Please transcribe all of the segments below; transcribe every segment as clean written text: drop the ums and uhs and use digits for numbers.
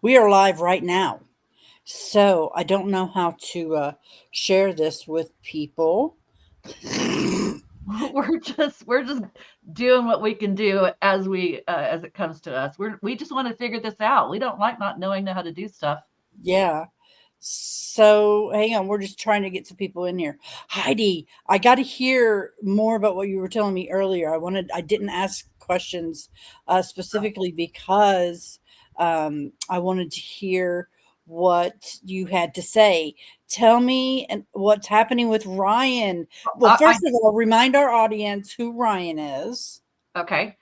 We are live right now. So I don't know how to share this with people. We're just doing what we can do as it comes to us. We just want to figure this out. We don't like not knowing how to do stuff. Yeah. So hang on, we're just trying to get some people in here. Heidi, I got to hear more about what you were telling me earlier. I didn't ask questions specifically because I wanted to hear what you had to say. Tell me and what's happening with Ryan. Well, I first of all, remind our audience who Ryan is. Okay.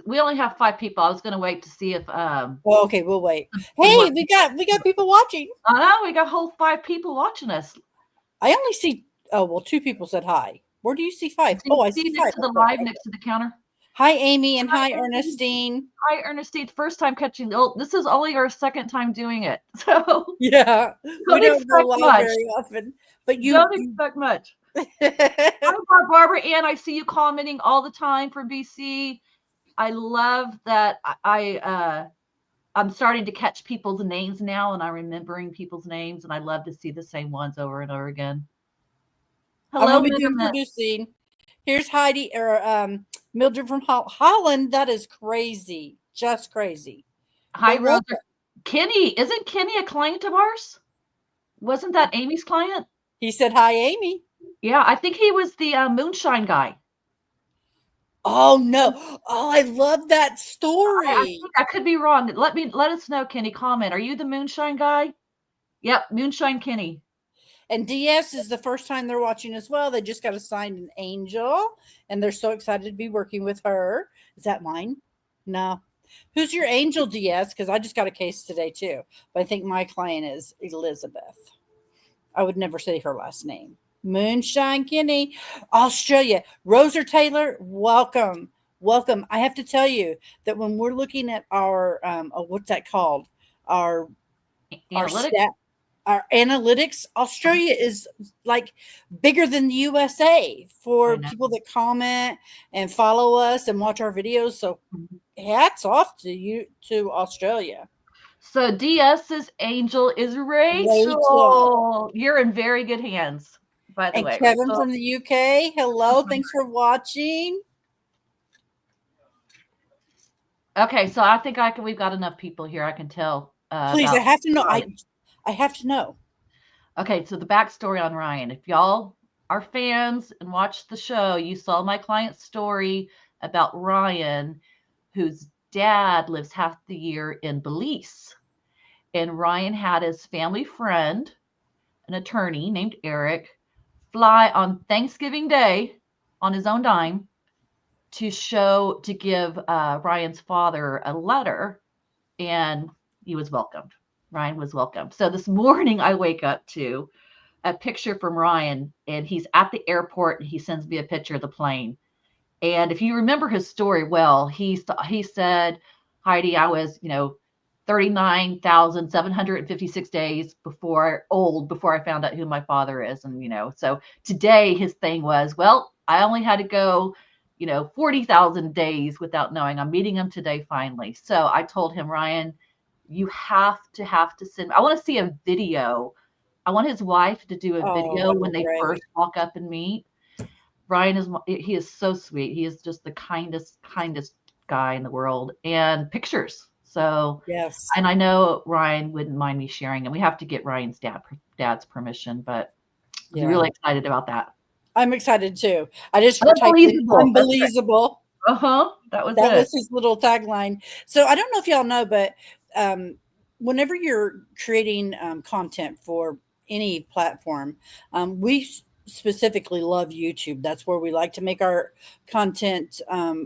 We only have 5 people. I was going to wait to see if Well, okay, we'll wait. some Hey, more. we got people watching. I know we got whole 5 people watching us. I only see oh well, two people said hi. Where do you see five? Do you Oh, I see see next five to up the there. live next to the counter? Hi, Amy, and Hi, hi, Ernestine. Ernestine. Hi, Ernestine. First time catching. Oh, this is only our second time doing it, so Yeah, we don't don't go expect live much. very often, but Don't expect much. Hi, Barbara Ann. I see you commenting all the time from BC. I love that. I'm starting to catch people's names now, and I'm remembering people's names, and I love to see the same ones over and over again. I'm Hello, gonna be doing Minimit. producing. Here's Heidi or Mildred from Holland. That is crazy, just crazy. Hi, But Rosa. welcome. Kenny, isn't Kenny a client of ours? Wasn't that Amy's client? He said hi, Amy. Yeah, I think he was the moonshine guy. Oh no! Oh, I love that I story. think I could be wrong. Let us know, Kenny. Comment. Are you the moonshine guy? Yep, moonshine Kenny. And DS is the first time they're watching as well. They just got assigned an angel and they're so excited to be working with her. Is that mine? No. Who's your angel, DS? Because I just got a case today too. But I think my client is Elizabeth. I would never say her last name. Moonshine Kinney, Australia. Roser Taylor, welcome. Welcome. I have to tell you that when we're looking at our, what's that called? Our our Analytics. stat our analytics, Australia is like bigger than the USA I for know. people that comment and follow us and watch our videos. So Mhm. hats off to you to Australia. So DS's angel is Rachel Rachel. You're in very good hands, by the and way, Kevin Rachel. from the UK. Hello, thanks for watching. Okay, so I think I can. We've got enough people here. I can tell Please, I about have to know. Ryan. I have to know. Okay, so the backstory on Ryan. If y'all are fans and watched the show, you saw my client's story about Ryan, whose dad lives half the year in Belize. And Ryan had his family friend, an attorney named Eric, fly on Thanksgiving Day on his own dime to give Ryan's father a letter, and he was welcomed. Ryan was welcomed. So this morning I wake up to a picture from Ryan, and he's at the airport, and he sends me a picture of the plane. And if you remember his story well, he said, Heidi, I was 39,756 days before I found out who my father is, and so today his thing was, well, I only had to go 40,000 days without knowing. I'm meeting him today finally. So I told him, Ryan, you have to send. I want to see a video. I want his wife to do a Oh, video that'd when be they great. first walk up and meet. Ryan he is so sweet. He is just the kindest guy in the world, and pictures. So, Yes. and I know Ryan wouldn't mind me sharing, and we have to get Ryan's dad's permission, but I'm Yeah. really excited about that. I'm excited too. I just typed in Unbelievable. That's right. unbelievable. Uh-huh. That was That it. was his little tagline. So I don't know if y'all know, but um, whenever you're creating content for any platform, specifically love YouTube. That's where we like to make our content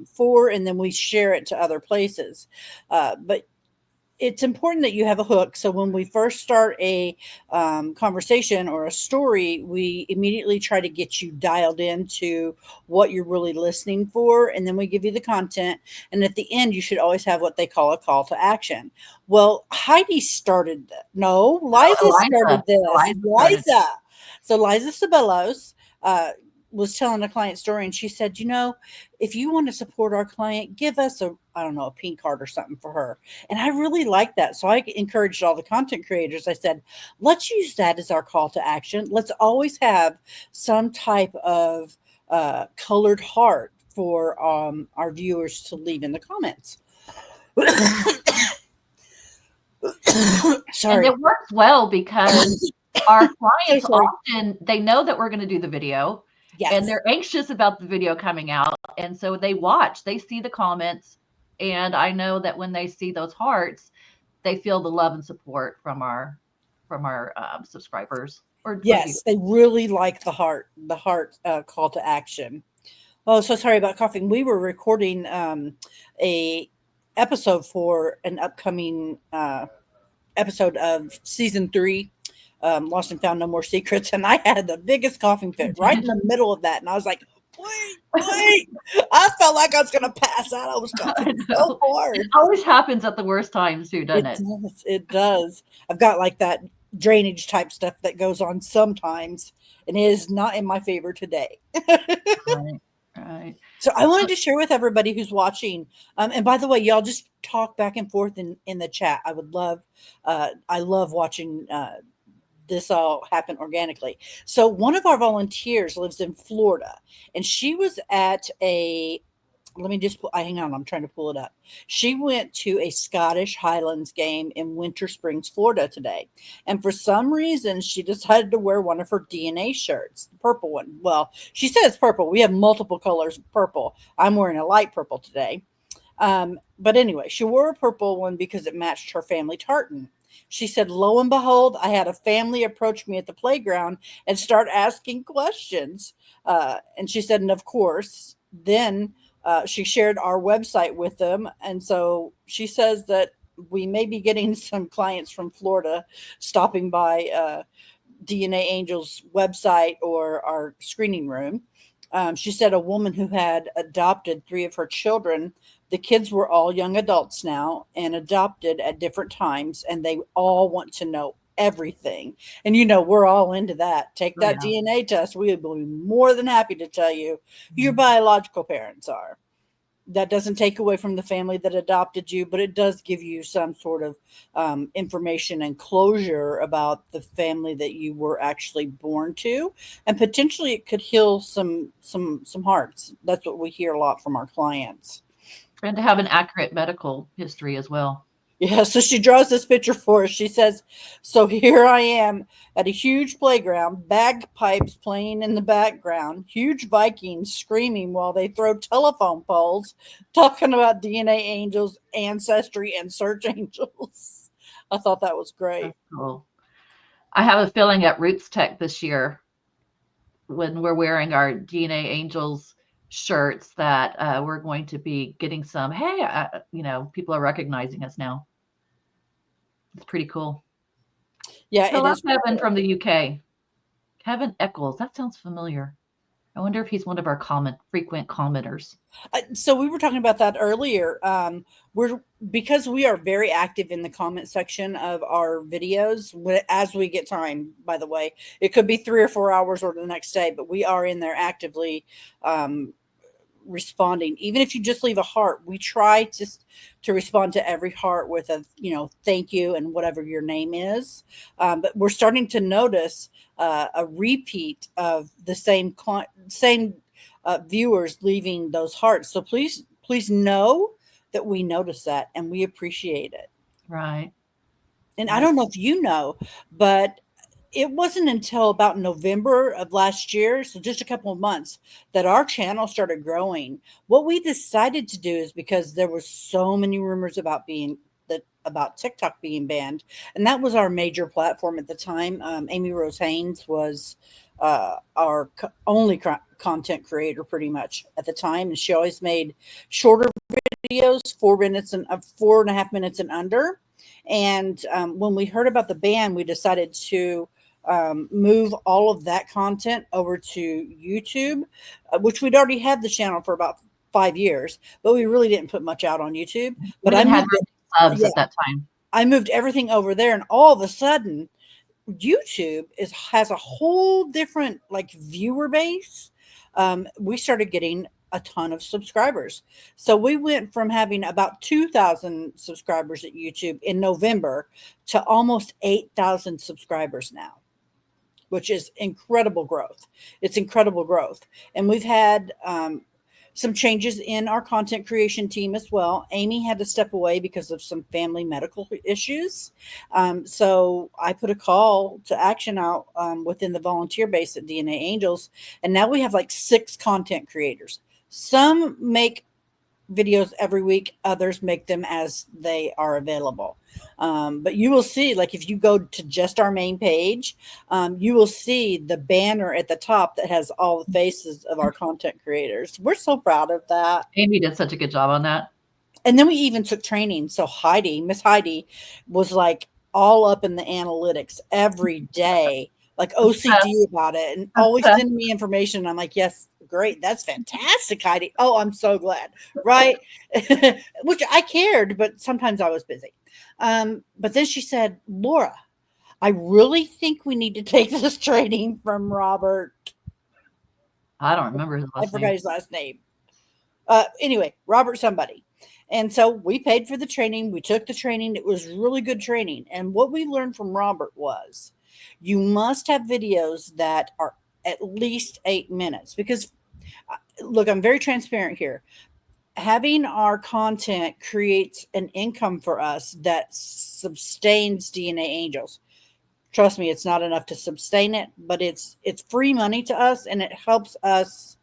for, and then we share it to other places. But it's important that you have a hook. So when we first start a conversation or a story, we immediately try to get you dialed into what you're really listening for, and then we give you the content. And at the end, you should always have what they call a call to action. Well, Heidi started that. No, No, Liza started Eliza. this. Eliza started. Liza. So Liza Sabelos. Uh, was telling a client story, and she said, if you want to support our client, give us a pink heart or something for her. And I really like that. So I encouraged all the content creators. I said, let's use that as our call to action. Let's always have some type of colored heart for our viewers to leave in the comments. Sorry. And it works well because our clients often, they know that we're going to do the video. Yes. And they're anxious about the video coming out. And so they watch, they see the comments. And I know that when they see those hearts, they feel the love and support from our subscribers. Yes, they really like the heart call to action. Oh, so sorry about coughing. We were recording a episode for an upcoming episode of season 3, Lost and Found No More Secrets, and I had the biggest coughing fit right in the middle of that, and I was like, wait. I felt like I was going to pass out. I was coughing so hard. It always happens at the worst times too, doesn't it? It does. I've got like that drainage type stuff that goes on sometimes, and it is not in my favor today. Right. So I wanted to share with everybody who's watching. And by the way, y'all just talk back and forth in the chat. I would love, I love watching this all happen organically. So one of our volunteers lives in Florida, and she was at hang on, I'm trying to pull it up. She went to a Scottish Highlands game in Winter Springs, Florida today. And for some reason, she decided to wear one of her DNA shirts, the purple one. Well, she says purple. We have multiple colors of purple. I'm wearing a light purple today. But anyway, she wore a purple one because it matched her family tartan. She said, lo and behold, I had a family approach me at the playground and start asking questions. And she said, and of course, then she shared our website with them. And so she says that we may be getting some clients from Florida stopping by DNA Angel's website or our screening room. She said a woman who had adopted 3 of her children, the kids were all young adults now and adopted at different times, and they all want to know everything. And we're all into that. Take that DNA test. We would be more than happy to tell you who your biological parents are. That doesn't take away from the family that adopted you, but it does give you some sort of information and closure about the family that you were actually born to, and potentially it could heal some hearts. That's what we hear a lot from our clients. And to have an accurate medical history as well. Yeah, so she draws this picture for us. She says, so here I am at a huge playground, bagpipes playing in the background, huge Vikings screaming while they throw telephone poles, talking about DNA angels, ancestry, and search angels. I thought that was great. That's cool. I have a feeling at Roots Tech this year, when we're wearing our DNA angels shirts, that we're going to be getting some, hey, people are recognizing us now. It's pretty cool. Yeah, it is. Kevin from the UK. Kevin Eccles. That sounds familiar. I wonder if he's one of our frequent commenters. So we were talking about that earlier. Because we are very active in the comment section of our videos as we get time, by the way. It could be 3 or 4 hours or the next day, but we are in there actively responding. Even if you just leave a heart, we try to respond to every heart with a thank you and whatever your name is, but we're starting to notice a repeat of the same viewers leaving those hearts. So please know that we notice that and we appreciate it. Right. And I don't know if you know, but it wasn't until about November of last year, so just a couple of months, that our channel started growing. What we decided to do is, because there were so many rumors about TikTok being banned, and that was our major platform at the time. Amy Rose Haynes was our only content creator pretty much at the time, and she always made shorter videos, 4.5 minutes and under. And when we heard about the ban, we decided to move all of that content over to YouTube, which we'd already had the channel for about 5 years, but we really didn't put much out on YouTube. But I had subs at that time. I moved everything over there, and all of a sudden, YouTube has a whole different viewer base. we started getting a ton of subscribers. So we went from having about 2,000 subscribers at YouTube in November to almost 8,000 subscribers now, which is incredible growth. It's incredible growth. And we've had some changes in our content creation team as well. Amy had to step away because of some family medical issues. So I put a call to action out within the volunteer base at DNA Angels. And now we have like 6 content creators. Some make videos every week, others make them as they are available. But you will see, like if you go to just our main page, you will see the banner at the top that has all the faces of our content creators. We're so proud of that. Amy did such a good job on that. And then we even took training. So Miss Heidi was like all up in the analytics every day, like OCD about it, and always sending me information. I'm like, yes, great. That's fantastic, Heidi. Oh, I'm so glad. Right. Which I cared, but sometimes I was busy. But then she said, Laura, I really think we need to take this training from Robert. I don't remember his last I forgot name. his last name. Anyway, Robert somebody. And so we paid for the training. We took the training. It was really good training. And what we learned from Robert was you must have videos that are at least 8 minutes because look, I'm very transparent here. Having our content creates an income for us that sustains DNA Angels. Trust me, it's not enough to sustain it, but it's free money to us and it helps us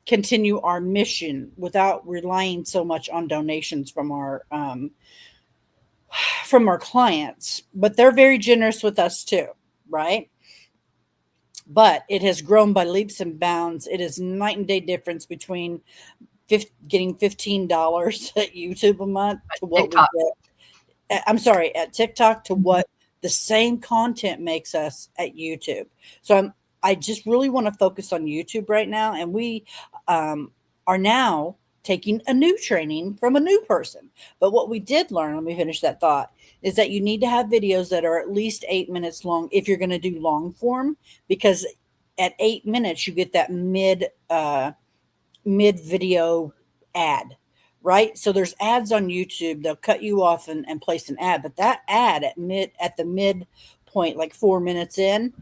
continue our mission without relying so much on donations from our clients. But they're very generous with us too, right? But it has grown by leaps and bounds. It is night and day difference between getting $15 at YouTube a month to what TikTok. we get. I'm sorry, at TikTok to what the same content makes us at YouTube. So I just really want to focus on YouTube right now, and we are now taking a new training from a new person. But what we did learn, let me finish that thought, is that you need to have videos that are at least 8 minutes long if you're going to do long form, because at 8 minutes you get that mid video ad, right? So there's ads on YouTube. They'll cut you off and place an ad, but that ad at the mid point, like 4 minutes in,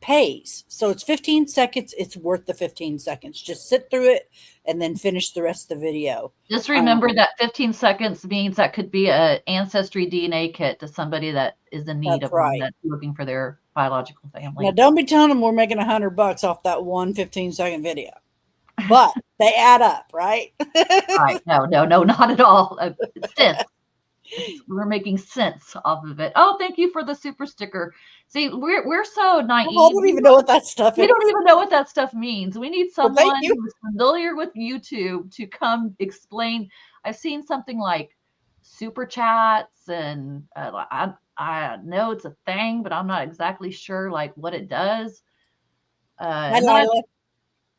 pays. So it's 15 seconds. It's worth the 15 seconds. Just sit through it and then finish the rest of the video. Just remember that 15 seconds means that could be an ancestry DNA kit to somebody that is in need of one, that's looking for their biological family. Now, don't be telling them we're making $100 off that one 15-second video, but they add up, right? Right. No, not at all. Sense. We're making sense off of it. Oh, thank you for the super sticker. See, we're so naive. I don't even know what that stuff is. We don't even know what that stuff means. We need someone who's familiar with YouTube to come explain. I've seen something like super chats, and I know it's a thing, but I'm not exactly sure like what it does. And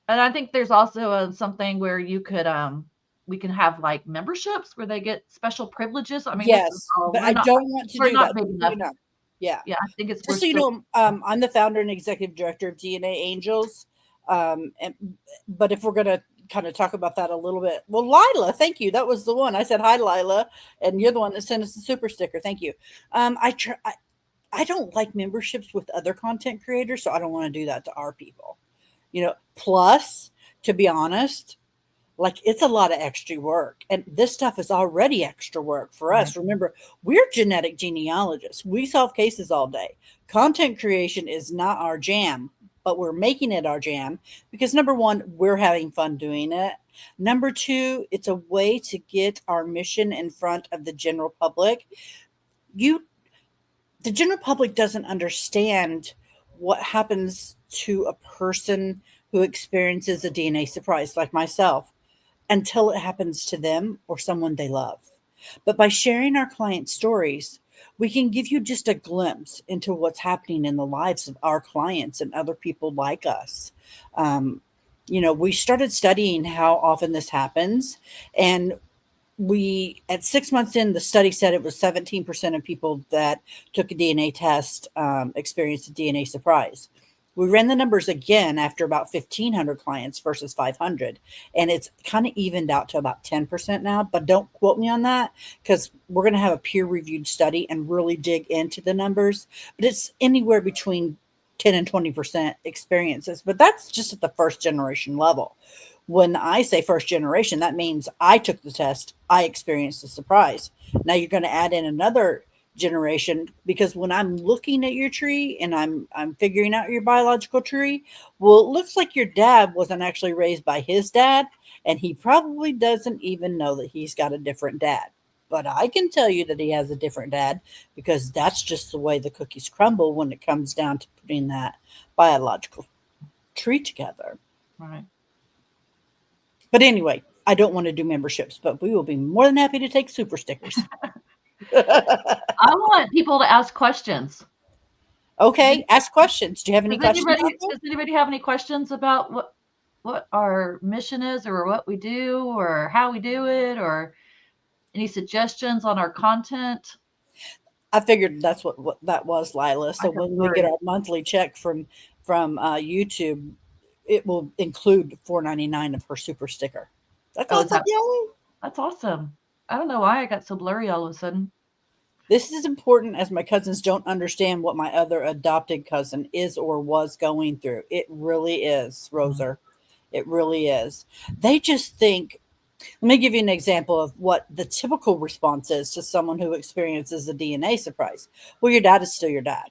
I think there's also something where you could we can have like memberships where they get special privileges. I mean, yes, but I don't want to do that. Big enough. Yeah, I think it's just so you know, I'm the founder and executive director of DNA Angels. But if we're gonna kind of talk about that a little bit, well, Lila, thank you. That was the one I said hi, Lila, and you're the one that sent us the super sticker. Thank you. I don't like memberships with other content creators, so I don't want to do that to our people. You know, plus, to be honest, like it's a lot of extra work, and this stuff is already extra work for us. Remember, we're genetic genealogists. We solve cases all day. Content creation is not our jam, but we're making it our jam because number one, we're having fun doing it. Number two, it's a way to get our mission in front of the general public. The general public doesn't understand what happens to a person who experiences a DNA surprise, like myself, until it happens to them or someone they love. But by sharing our client stories, we can give you just a glimpse into what's happening in the lives of our clients and other people like us. We started studying how often this happens, and at 6 months in, the study said it was 17% of people that took a DNA test experienced a DNA surprise. We ran the numbers again after about 1,500 clients versus 500, and it's kind of evened out to about 10% now. But don't quote me on that because we're going to have a peer reviewed study and really dig into the numbers. But it's anywhere between 10 and 20% experiences. But that's just at the first generation level. When I say first generation, that means I took the test, I experienced the surprise. Now you're going to add in another generation because when I'm looking at your tree and I'm figuring out your biological tree, well, it looks like your dad wasn't actually raised by his dad, and he probably doesn't even know that he's got a different dad. But I can tell you that he has a different dad because that's just the way the cookies crumble when it comes down to putting that biological tree together. Right. But anyway, I don't want to do memberships, but we will be more than happy to take super stickers. I want people to ask questions. Okay, ask questions. Do you have any Does questions out anybody there? does anybody have any questions about what our mission is, or what we do, or how we do it, or any suggestions on our content? I figured that's what that was, Lila. I So have when we get blurry. our monthly check from YouTube, it will include $4.99 of her super sticker. That's Oh, is awesome! that Yay! that's awesome. I don't know why I got so blurry all of a sudden. This is important as my cousins don't understand what my other adopted cousin is or was going through. It really is, Mm. Roser. It really is. They just think. Let me give you an example of what the typical response is to someone who experiences a DNA surprise. Well, your dad is still your dad.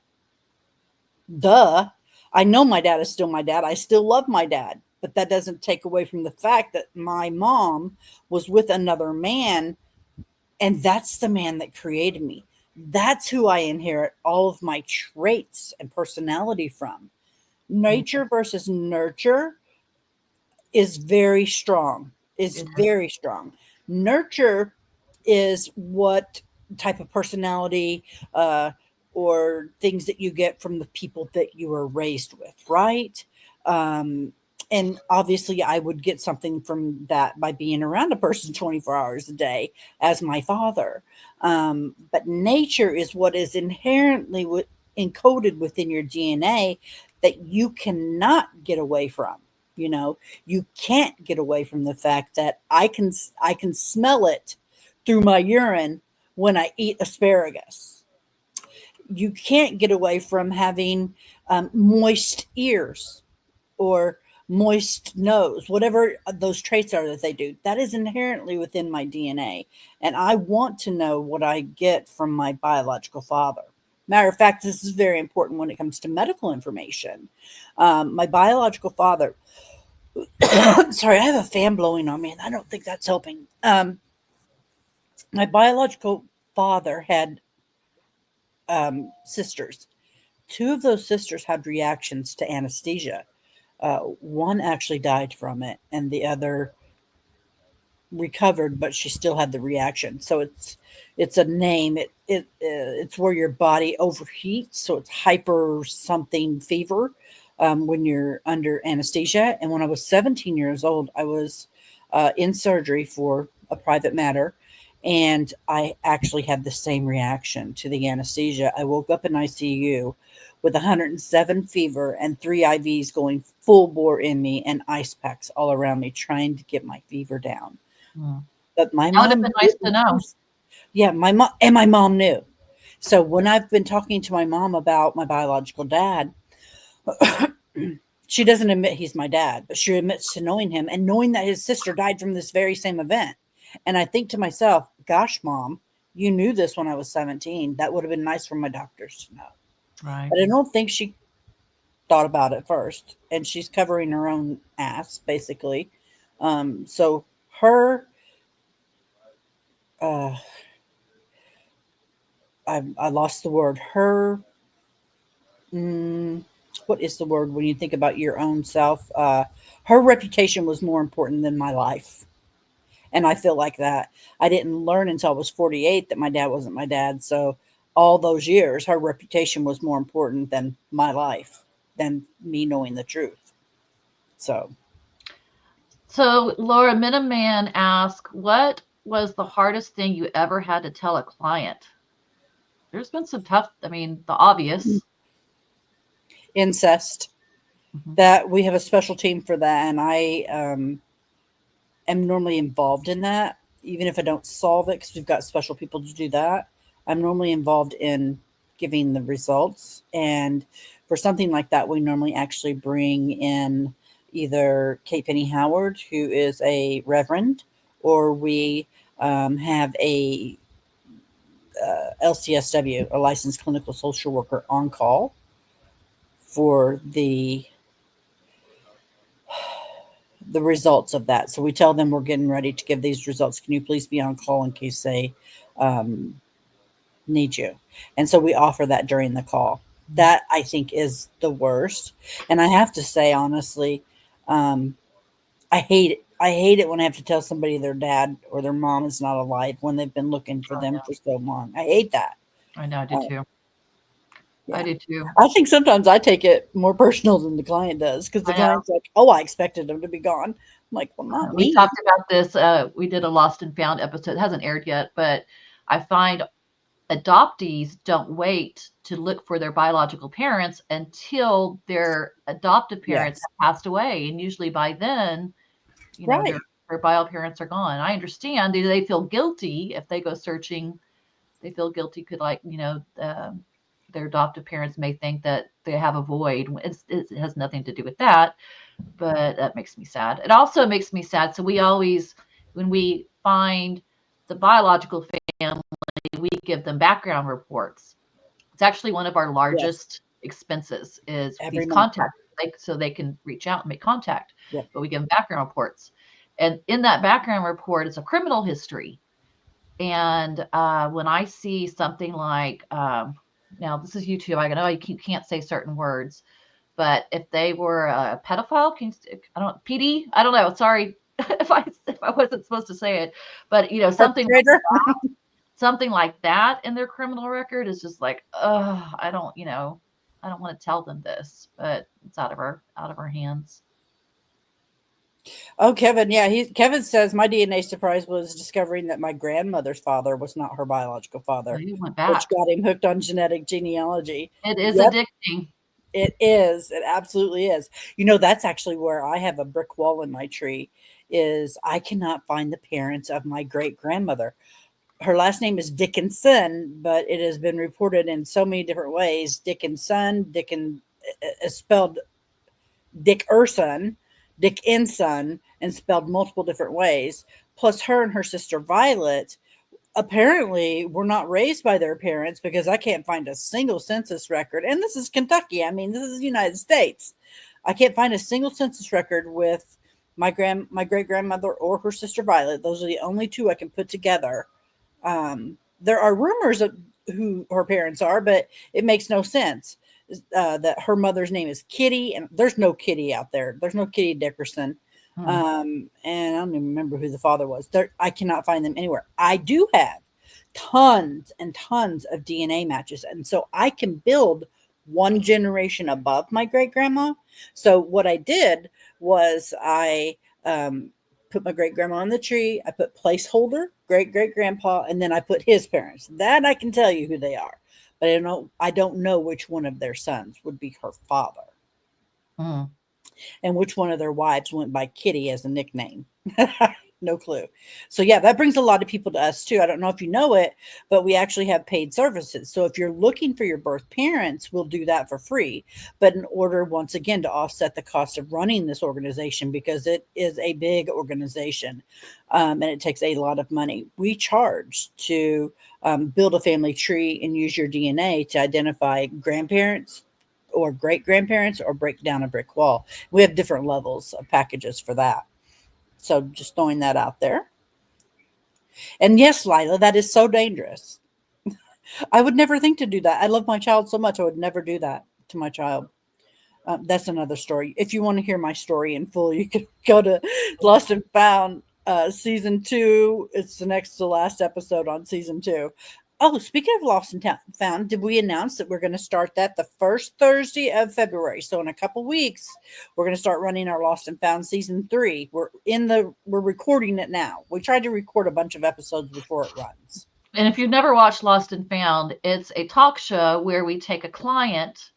Duh. I know my dad is still my dad. I still love my dad. But that doesn't take away from the fact that my mom was with another man, and that's the man that created me. That's who I inherit all of my traits and personality from. Mm. Nature versus nurture is very strong. Is It is. very strong. Nurture is what type of personality or things that you get from the people that you were raised with, right? Um, and obviously, I would get something from that by being around a person 24 hours a day, as my father. But nature is what is inherently encoded within your DNA that you cannot get away from. You know, you can't get away from the fact that I can smell it through my urine when I eat asparagus. You can't get away from having moist ears or moist nose, whatever those traits are that they do. That is inherently within my DNA, and I want to know what I get from my biological father. Matter of fact, this is very important when it comes to medical information. My biological father, sorry, I have a fan blowing on me, and I don't think that's helping. My biological father had sisters. Two of those sisters had reactions to anesthesia. One actually died from it, and the other recovered, but she still had the reaction. So it's a name. It's where your body overheats, so it's hyper something fever when you're under anesthesia. And when I was 17 years old, I was in surgery for a private matter, and I actually had the same reaction to the anesthesia. I woke up in ICU with 107 fever and 3 IVs going full bore in me and ice packs all around me trying to get my fever down. Mm. But my That would have mom been knew nice to know. yeah, my mom knew. So when I've been talking to my mom about my biological dad, she doesn't admit he's my dad, but she admits to knowing him and knowing that his sister died from this very same event. And I think to myself, gosh, mom, you knew this when I was 17. That would have been nice for my doctors to know. Right. But I don't think she thought about it first. And she's covering her own ass, basically. So her uh, I lost the word. Mm, what is the word when you think about your own self? Her reputation was more important than my life. And I feel like that. I didn't learn until I was 48 that my dad wasn't my dad. So all those years, her reputation was more important than my life, than me knowing the truth. So So Laura Miniman asked, what was the hardest thing you ever had to tell a client? There's been some tough, I mean, the obvious. incest. Mhm. That we have a special team for that, and I am normally involved in that, even if I don't solve it, because we've got special people to do that. I'm normally involved in giving the results. And for something like that, we normally actually bring in either Kate Penny Howard, who is a reverend, or we have a LCSW, a licensed clinical social worker, on call for the results of that. So we tell them we're getting ready to give these results. Can you please be on call in case they um, need you? And so we offer that during the call. That I think is the worst. And I have to say, honestly, um, I hate it. I hate it when I have to tell somebody their dad or their mom is not alive when they've been looking for Oh, them yeah. for so long. I hate that. I know. I do Uh, too. I yeah. do too. I think sometimes I take it more personal than the client does because the I know. client's like, "Oh, I expected them to be gone." I'm like, "Well, not We me." talked about this. We did a Lost and Found episode. It hasn't aired yet, but I find adoptees don't wait to look for their biological parents until their adoptive parents Yes. have passed away. And usually by then, Right. their bio parents are gone. I understand they feel guilty if they go searching. They feel guilty could their adoptive parents may think that they have a void. It has nothing to do with that, but that makes me sad. It also makes me sad. So we always, when we find the biological family, we give them background reports. It's actually one of our Yes. largest expenses is Every these month. contacts, so they can reach out and make contact. Yep. But we give them background reports, and in that background report is a criminal history. And when I see something like, now this is YouTube, I know you can't say certain words, but if they were a pedophile, I don't PD, I don't know. Sorry if I wasn't supposed to say it, but Perpetrator. something like that in their criminal record is just like, oh, I don't want to tell them this, but it's out of our hands. Oh, Kevin. Yeah, Kevin says my DNA surprise was discovering that my grandmother's father was not her biological So father, you went which back. got him hooked on genetic genealogy. It is Yep, addicting. it is. It absolutely is. That's actually where I have a brick wall in my tree. Is I cannot find the parents of my great grandmother. Her last name is Dickinson, but it has been reported in so many different ways. Dickinson is spelled Dickerson, Dickinson, and spelled multiple different ways. Plus, her and her sister Violet apparently were not raised by their parents because I can't find a single census record. And this is Kentucky. I mean, this is the United States. I can't find a single census record with my great grandmother or her sister Violet. Those are the only two I can put together. There are rumors of who her parents are, but it makes no sense. That her mother's name is Kitty, and there's no Kitty out there. There's no Kitty Dickerson. Hmm. And I don't even remember who the father was. I cannot find them anywhere. I do have tons and tons of DNA matches, and so I can build one generation above my great grandma. So what I did was I um, put my great grandma on the tree. I put placeholder great great grandpa, and then I put his parents. That I can tell you who they are, but I don't know which one of their sons would be her father, Hmm. and which one of their wives went by Kitty as a nickname. No clue. So yeah, that brings a lot of people to us too. I don't know if you know it, but we actually have paid services. So if you're looking for your birth parents, we'll do that for free. But in order, once again, to offset the cost of running this organization, because it is a big organization and it takes a lot of money, we charge to build a family tree and use your DNA to identify grandparents or great grandparents or break down a brick wall. We have different levels of packages for that. So just throwing that out there. And yes, Lila, that is so dangerous. I would never think to do that. I love my child so much. I would never do that to my child. That's another story. If you want to hear my story in full, you can go to Lost and Found season 2. It's the next to last episode on season 2. Oh, speaking of Lost and Found, did we announce that we're going to start that the first Thursday of February? So in a couple weeks, we're going to start running our Lost and Found season 3. We're recording it now. We tried to record a bunch of episodes before it runs. And if you've never watched Lost and Found, it's a talk show where we take a client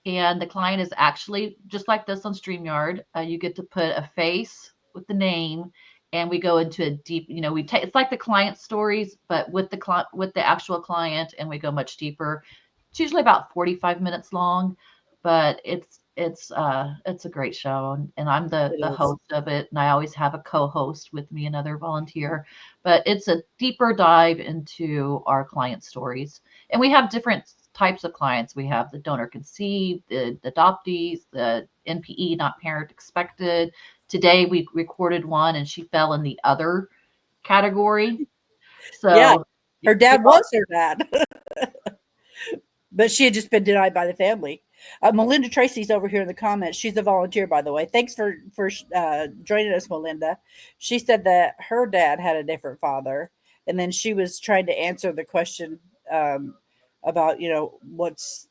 and the client is actually just like this on StreamYard. You get to put a face with the name, and we go into a deep. We take it's like the client stories, but with the actual client, and we go much deeper. It's usually about 45 minutes long, but it's a great show, and I'm the It the is. host of it, and I always have a co-host with me, another volunteer. But it's a deeper dive into our client stories, and we have different types of clients. We have the donor conceived, the adoptees, the NPE, not parent expected. Today we recorded one, and she fell in the other category. Yeah, So her they're dad all, was her dad, but she had just been denied by the family. Melinda Tracy's over here in the comments. She's a volunteer, by the way. Thanks for joining us, Melinda. She said that her dad had a different father, and then she was trying to answer the question um, about what's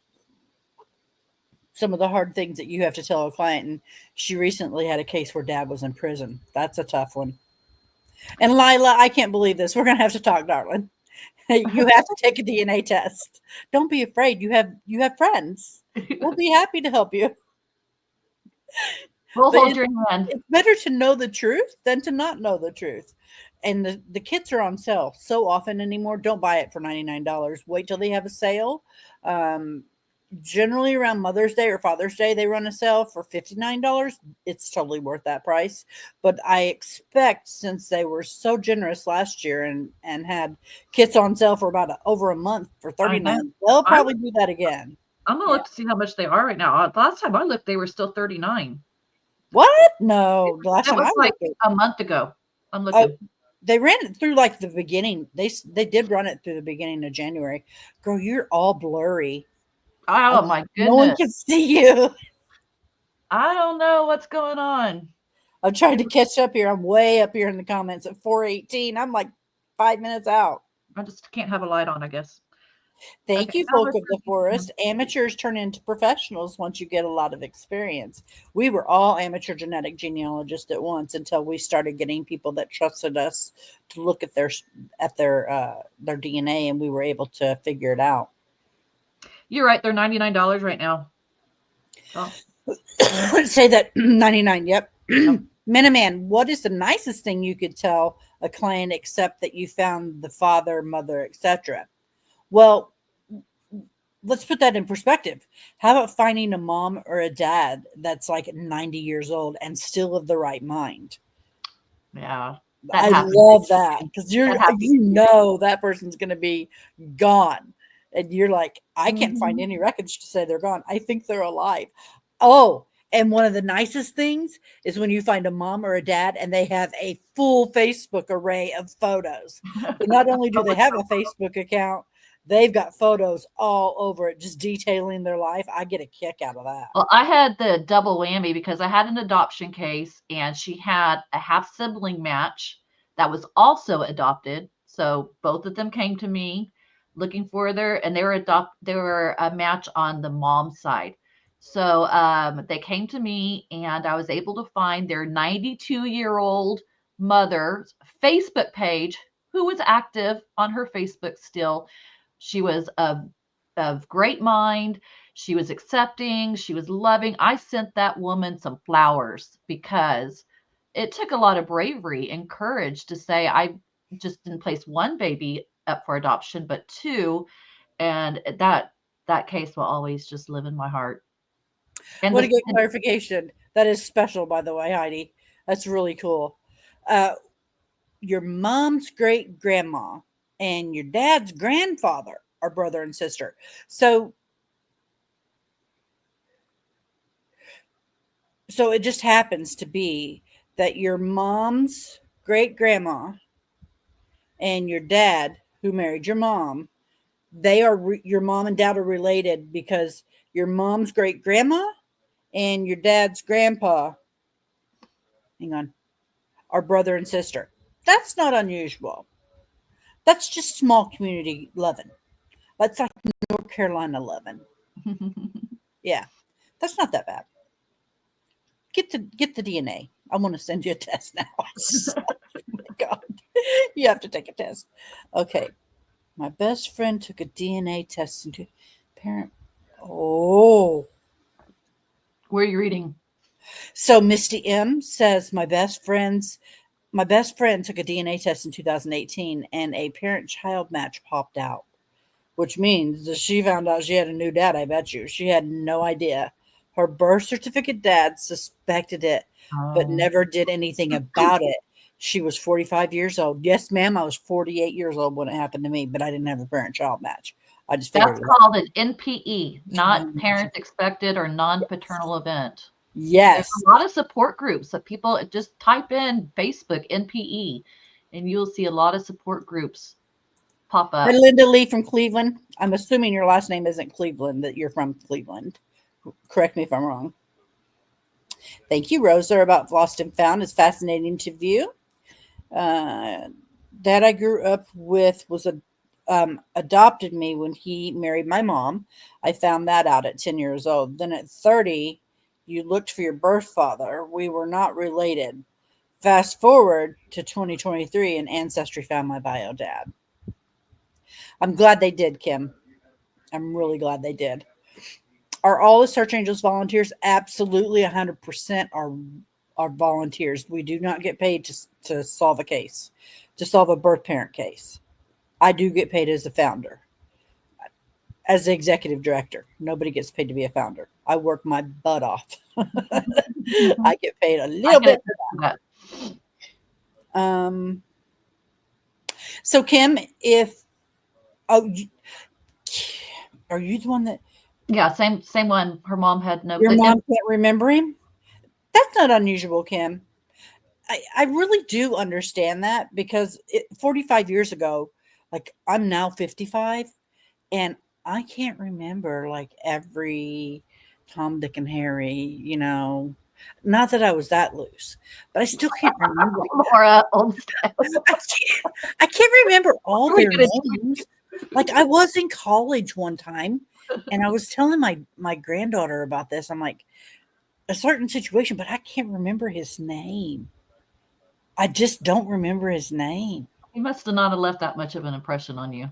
some of the hard things that you have to tell a client. And she recently had a case where dad was in prison. That's a tough one. And Lila, I can't believe this. We're gonna have to talk, darling. You have to take a DNA test. Don't be afraid. You have friends. We'll be happy to help you. we'll But hold your hand. it's better to know the truth than to not know the truth. And the kits are on sale so often anymore. Don't buy it for $99. Wait till they have a sale. Um, Generally around Mother's Day or Father's Day, they run a sale for $59. It's totally worth that price. But I expect since they were so generous last year and had kits on sale for about over a month for I know. 39, they'll I'm probably do that again. I'm gonna Yeah. look to see how much they are right now. Last time I looked, they were still 39. What? No, the last That time was I like looked at a month ago. I'm oh, looking. they ran it through like the beginning. They did run it through the beginning of January. Girl, you're all blurry. Oh my No one goodness. can see you. I don't know what's going on. I'm trying to catch up here. I'm way up here in the comments at 4:18. I'm like 5 minutes out. I just can't have a light on, I guess. Thank Okay, you, now folk let's of the forest. Amateurs turn into professionals once you get a lot of experience. We were all amateur genetic genealogists at once until we started getting people that trusted us to look at their DNA, and we were able to figure it out. You're right, they're $99 right now. Oh, Say that 99. Yep. yep. Miniman, what is the nicest thing you could tell a client except that you found the father, mother, etc.? Well, let's put that in perspective. How about finding a mom or a dad that's like 90 years old and still of the right mind? Yeah. That I happens. love that because That happens. that person's going to be gone, and you're like, I can't find Mhm. any records to say they're gone. I think they're alive. Oh, and one of the nicest things is when you find a mom or a dad and they have a full Facebook array of photos. So not only do they Public have a profile. Facebook account, they've got photos all over it, just detailing their life. I get a kick out of that. Well, I had the double whammy because I had an adoption case and she had a half sibling match that was also adopted. So both of them came to me looking for and they were a match on the mom side. So they came to me and I was able to find their 92-year-old mother's Facebook page who was active on her Facebook still. She was of great mind. She was accepting, she was loving. I sent that woman some flowers because it took a lot of bravery and courage to say, I just didn't place one baby up for adoption, but two. And that case will always just live in my heart. And Want to the get and clarification? That is special, by the way, Heidi. That's really cool. Uh, your mom's great grandma and your dad's grandfather are brother and sister. So it just happens to be that your mom's great grandma and your dad, who married your mom, your mom and dad are related because your mom's great grandma and your dad's grandpa, hang on, are brother and sister. That's not unusual. That's just small community loving. That's like North Carolina loving. Yeah, that's not that bad. Get the DNA. I want to send you a test now. Oh my God, you have to take a test. Okay, my best friend took a DNA test into parent. Oh, Where are you reading? So Misty M says my best friend took a DNA test in 2018 and a parent-child match popped out, which means that she found out she had a new dad. I bet you she had no idea. Her birth certificate dad suspected it, but Oh, never did anything about it. She was 45 years old. Yes, ma'am. I was 48 years old when it happened to me, but I didn't have a parent-child match. I just figured that's it called an NPE, not was. parent expected or non-paternal event. There's Yes. a lot of support groups that people just type in Facebook NPE, and you'll see a lot of support groups pop Hi, up. Linda Lee from Cleveland. I'm assuming your last name isn't Cleveland, that you're from Cleveland. Correct me if I'm wrong. Thank you, Rosa. About Lost and Found is fascinating to view. Uh, Dad I grew up with was adopted me when he married my mom. I found that out at 10 years old. Then at 30, you looked for your birth father. We were not related. Fast forward to 2023, and Ancestry found my bio dad. I'm glad they did, Kim. I'm really glad they did. Are all the search angels volunteers? Absolutely, 100% are volunteers. We do not get paid to solve a case, to solve a birth parent case. I do get paid as a founder, as the executive director. Nobody gets paid to be a founder. I work my butt off. I get paid a I little can bit. attest to that. So Kim, if oh, are you the one that Yeah, same one. Her mom had no. your mom can't remember him? That's not unusual, Kim. I really do understand that because 45 years ago, like I'm now 55 and I can't remember like every Tom, Dick, and Harry, not that I was that loose, but I still can't remember. Laura, old style. I can't remember all What are we their gonna do? names. Like I was in college one time and I was telling my granddaughter about this. I'm like, a certain situation, but I can't remember his name. I just don't remember his name. He must have not have left that much of an impression on you.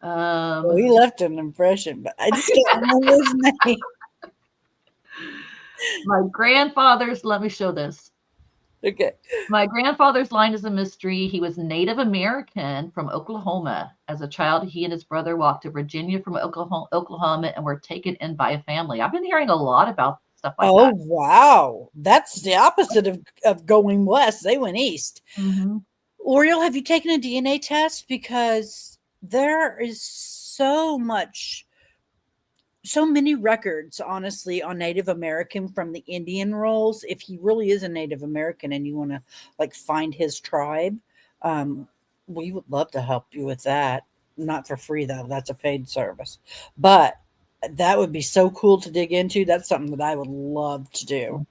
Well, he left an impression, but I just can't remember his name. My grandfather's. Let me show this. Okay. My grandfather's line is a mystery. He was Native American from Oklahoma. As a child, he and his brother walked to Virginia from Oklahoma and were taken in by a family. I've been hearing a lot about stuff like Oh, that. wow. That's the opposite of going west. They went east. Mm-hmm. Oriole, have you taken a DNA test? Because there is so many records, honestly, on Native American from the Indian rolls. If he really is a Native American and you want to like find his tribe, we would love to help you with that. Not for free though. That's a paid service. But that would be so cool to dig into. That's something that I would love to do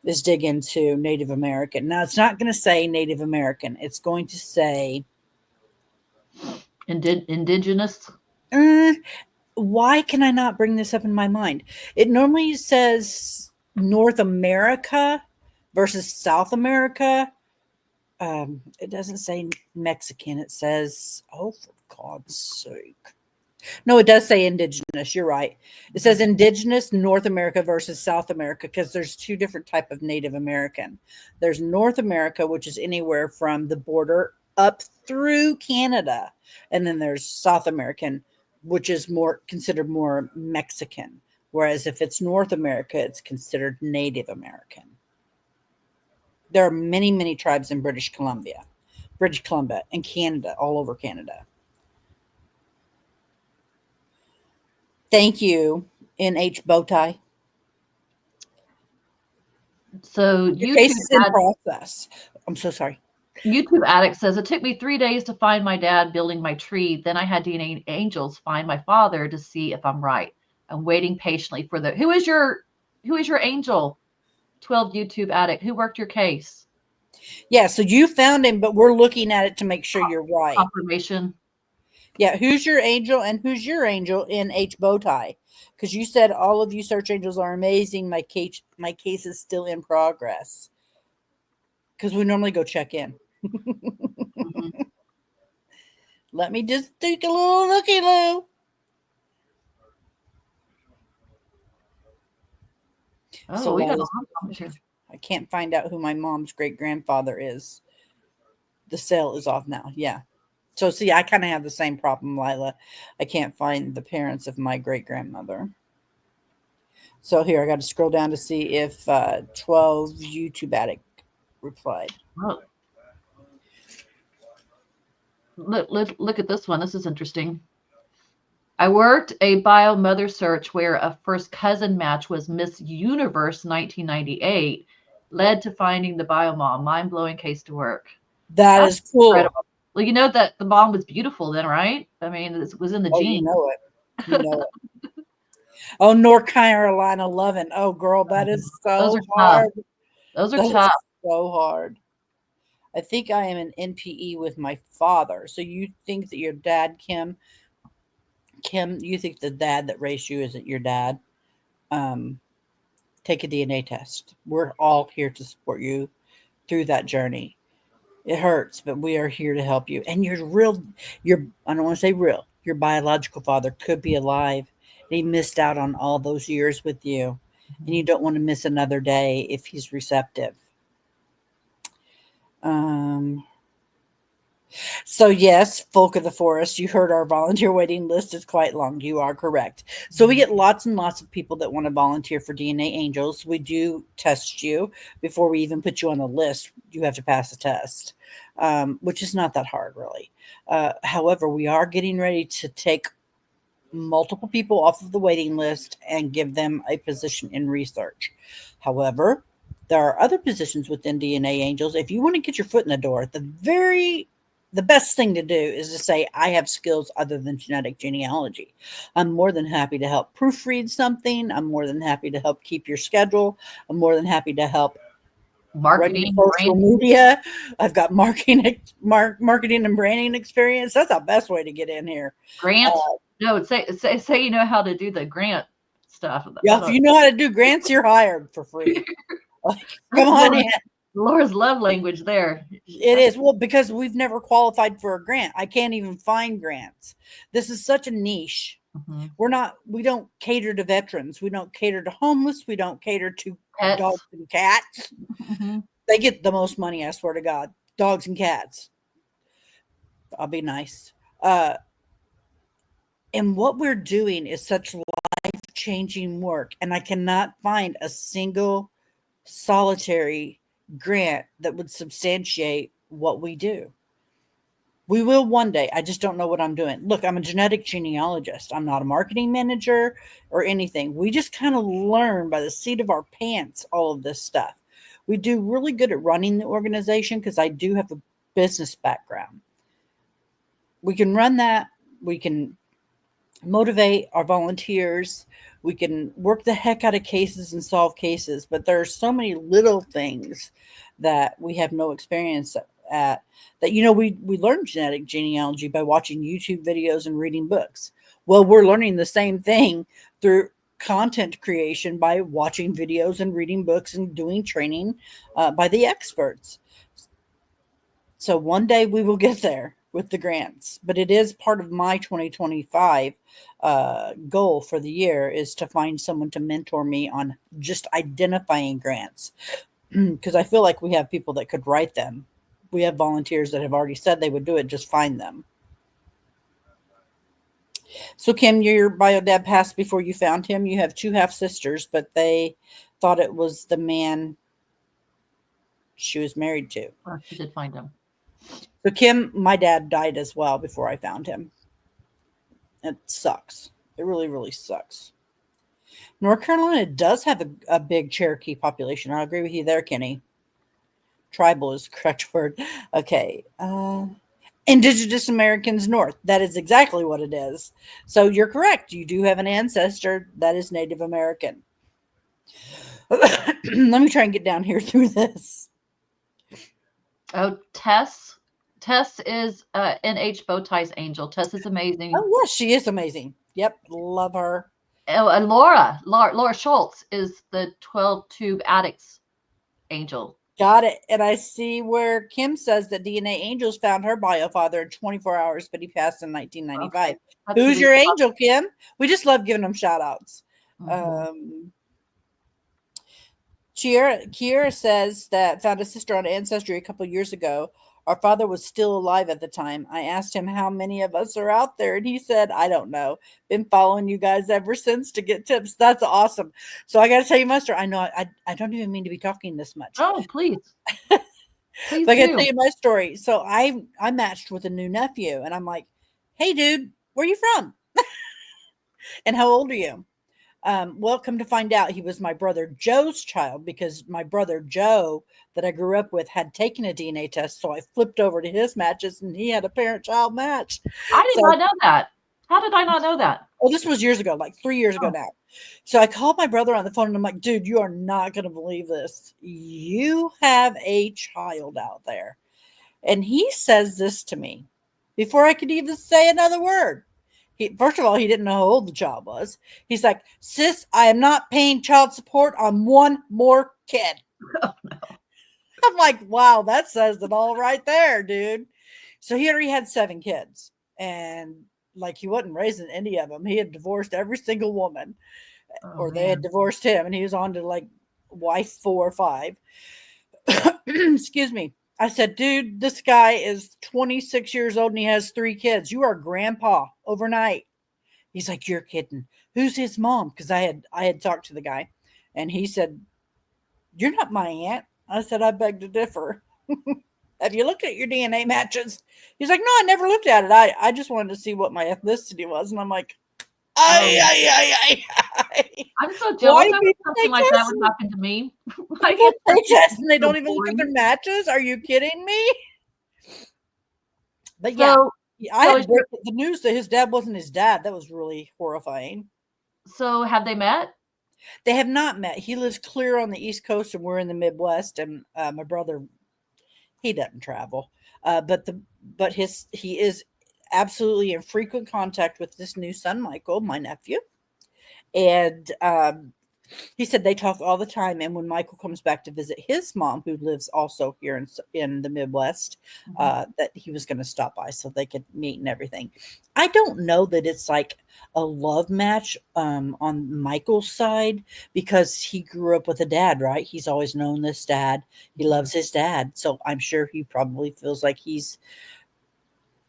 is dig into Native American. Now it's not going to say Native American. It's going to say Indigenous. uh, why can I not bring this up in my mind? It normally says North America versus South America. It doesn't say Mexican. It says, oh, for God's sake. No, it does say indigenous. You're right. It says indigenous North America versus South America because there's two different type of Native American. There's North America, which is anywhere from the border up through Canada, and then there's South American, which is more considered more Mexican. Whereas if it's North America, it's considered Native American. There are many, many tribes in British Columbia, and Canada, all over Canada. Thank you, NH Bowtie. So Your case is in process. I'm so sorry. YouTube Addict says it took me 3 days to find my dad building my tree. Then I had DNA angels find my father to see if I'm right. I'm waiting patiently for the who is your angel? 12 YouTube Addict. Who worked your case? Yeah, so you found him, but we're looking at it to make sure you're right. Confirmation. Yeah, who's your angel and who's your angel in H Bowtie? Because you said all of you search angels are amazing. My case is still in progress. Because we normally go check in. Mm-hmm. Let me just take a little looky loo. Oh, So we got a Lila's, lot of comments here. I can't find out who my mom's great grandfather is. The sale is off now. Yeah. So see, I kind of have the same problem, Lila. I can't find the parents of my great grandmother. So here, I got to scroll down to see if 12 YouTube addict replied. Oh, look at this one. This is interesting. I worked a bio mother search where a first cousin match was Miss Universe 1998, led to finding the bio mom. Mind blowing case to work. That That's is cool. incredible. Well, you know that the mom was beautiful then, right? I mean, it was in the Oh, gene. you know it. You know it. Oh, North Carolina 11. Oh, girl, that is Those so are tough. hard. Those are That is tough. so hard. I think I am an NPE with my father. So you think that your dad, Kim, you think the dad that raised you isn't your dad? Take a DNA test. We're all here to support you through that journey. It hurts, but we are here to help you. And I don't want to say real, your biological father could be alive. He missed out on all those years with you. And you don't want to miss another day if he's receptive. So yes, folk of the forest, you heard our volunteer waiting list is quite long. You are correct. So we get lots and lots of people that want to volunteer for DNA Angels. We do test you before we even put you on the list. You have to pass a test, which is not that hard, really. However, we are getting ready to take multiple people off of the waiting list and give them a position in research. However, there are other positions within DNA Angels. If you want to get your foot in the door, the best thing to do is to say, I have skills other than genetic genealogy. I'm more than happy to help proofread something. I'm more than happy to help keep your schedule. I'm more than happy to help run your Marketing, social branding, media. I've got marketing and branding experience. That's the best way to get in here. grant. No, say you know how to do the grant stuff. Yeah, if you know how to do grants, you're hired for free. Like, come on in. Laura's love language there. It is. Well, because we've never qualified for a grant. I can't even find grants. This is such a niche. Mm-hmm. We don't cater to veterans. We don't cater to homeless. We don't cater to Pets. dogs and cats. Mm-hmm. They get the most money, I swear to God. Dogs and cats. I'll be nice. And what we're doing is such life-changing work. And I cannot find a single solitary grant that would substantiate what we do. We will one day. I just don't know what I'm doing. Look, I'm a genetic genealogist. I'm not a marketing manager or anything. We just kind of learn by the seat of our pants all of this stuff. We do really good at running the organization because I do have a business background. We can run that. We can motivate our volunteers. We can work the heck out of cases and solve cases, but there are so many little things that we have no experience at that, we learn genetic genealogy by watching YouTube videos and reading books. Well, we're learning the same thing through content creation by watching videos and reading books and doing training by the experts. So one day we will get there with the grants, but it is part of my 2025 goal for the year is to find someone to mentor me on just identifying grants because I feel like we have people that could write them. We have volunteers that have already said they would do it. Just find them. So Kim, your bio dad passed before you found him. You have 2 half sisters, but they thought it was the man she was married to. Oh, she did find him. So Kim, my dad died as well before I found him. It sucks. It really, really sucks. North Carolina does have a big Cherokee population. I'll agree with you there, Kenny. Tribal is the correct word. Okay. Indigenous Americans North. That is exactly what it is. So you're correct. You do have an ancestor that is Native American. Let me try and get down here through this. Oh, Tess. Tess is NH Bowties Angel. Tess is amazing. Oh, yes, she is amazing. Yep, love her. Oh, and Laura Schultz is the 12 tube addicts angel. Got it. And I see where Kim says that DNA Angels found her bio father in 24 hours, but he passed in 1995. Okay. Who's your angel, Kim? We just love giving them shout outs. Mm-hmm. Kiera says that found a sister on Ancestry a couple years ago. Our father was still alive at the time. I asked him how many of us are out there, and he said, I don't know. Been following you guys ever since to get tips. That's awesome. So I got to tell you my story. I know I don't even mean to be talking this much. Oh, please. Please But I got to do. tell you my story. So I matched with a new nephew, and I'm like, hey, dude, where you from? And how old are you? Well, come to find out, he was my brother Joe's child because my brother Joe that I grew up with had taken a DNA test. So I flipped over to his matches and he had a parent child match. I did So, not know that. How did I not know that? oh, this was years ago, like 3 years ago Oh. now. So I called my brother on the phone and I'm like, dude, you are not going to believe this. You have a child out there. And he says this to me before I could even say another word. First of all, he didn't know how old the child was. He's like, sis, I am not paying child support on one more kid. Oh, no. I'm like, wow, that says it all right there, dude. So he already had 7 kids. And like he wasn't raising any of them. He had divorced every single woman, Oh, or they had man. divorced him, and he was on to like wife 4 or 5. Excuse me. I said, dude, this guy is 26 years old and he has 3 kids. You are grandpa overnight. He's like, you're kidding. Who's his mom? Because I had talked to the guy, and he said, you're not my aunt. I said, I beg to differ. Have you looked at your DNA matches? He's like, no, I never looked at it. I just wanted to see what my ethnicity was. And I'm like, I'm so why jealous do of people something take like that tests? would happen to me. My People take ancestry tests is and they so don't even look at their boring. matches. Are you kidding me? But yeah, So, I so had is to break the news that his dad wasn't his dad. That was really horrifying. so have they met? They have not met. He lives clear on the East Coast, and we're in the Midwest. And my brother, he doesn't travel, but he is absolutely in frequent contact with this new son, Michael, my nephew, and he said they talk all the time. And when Michael comes back to visit his mom, who lives also here in the Midwest, that he was going to stop by so they could meet and everything. I don't know that it's like a love match on Michael's side because he grew up with a dad, right? He's always known this dad. He loves his dad. So I'm sure he probably feels like he's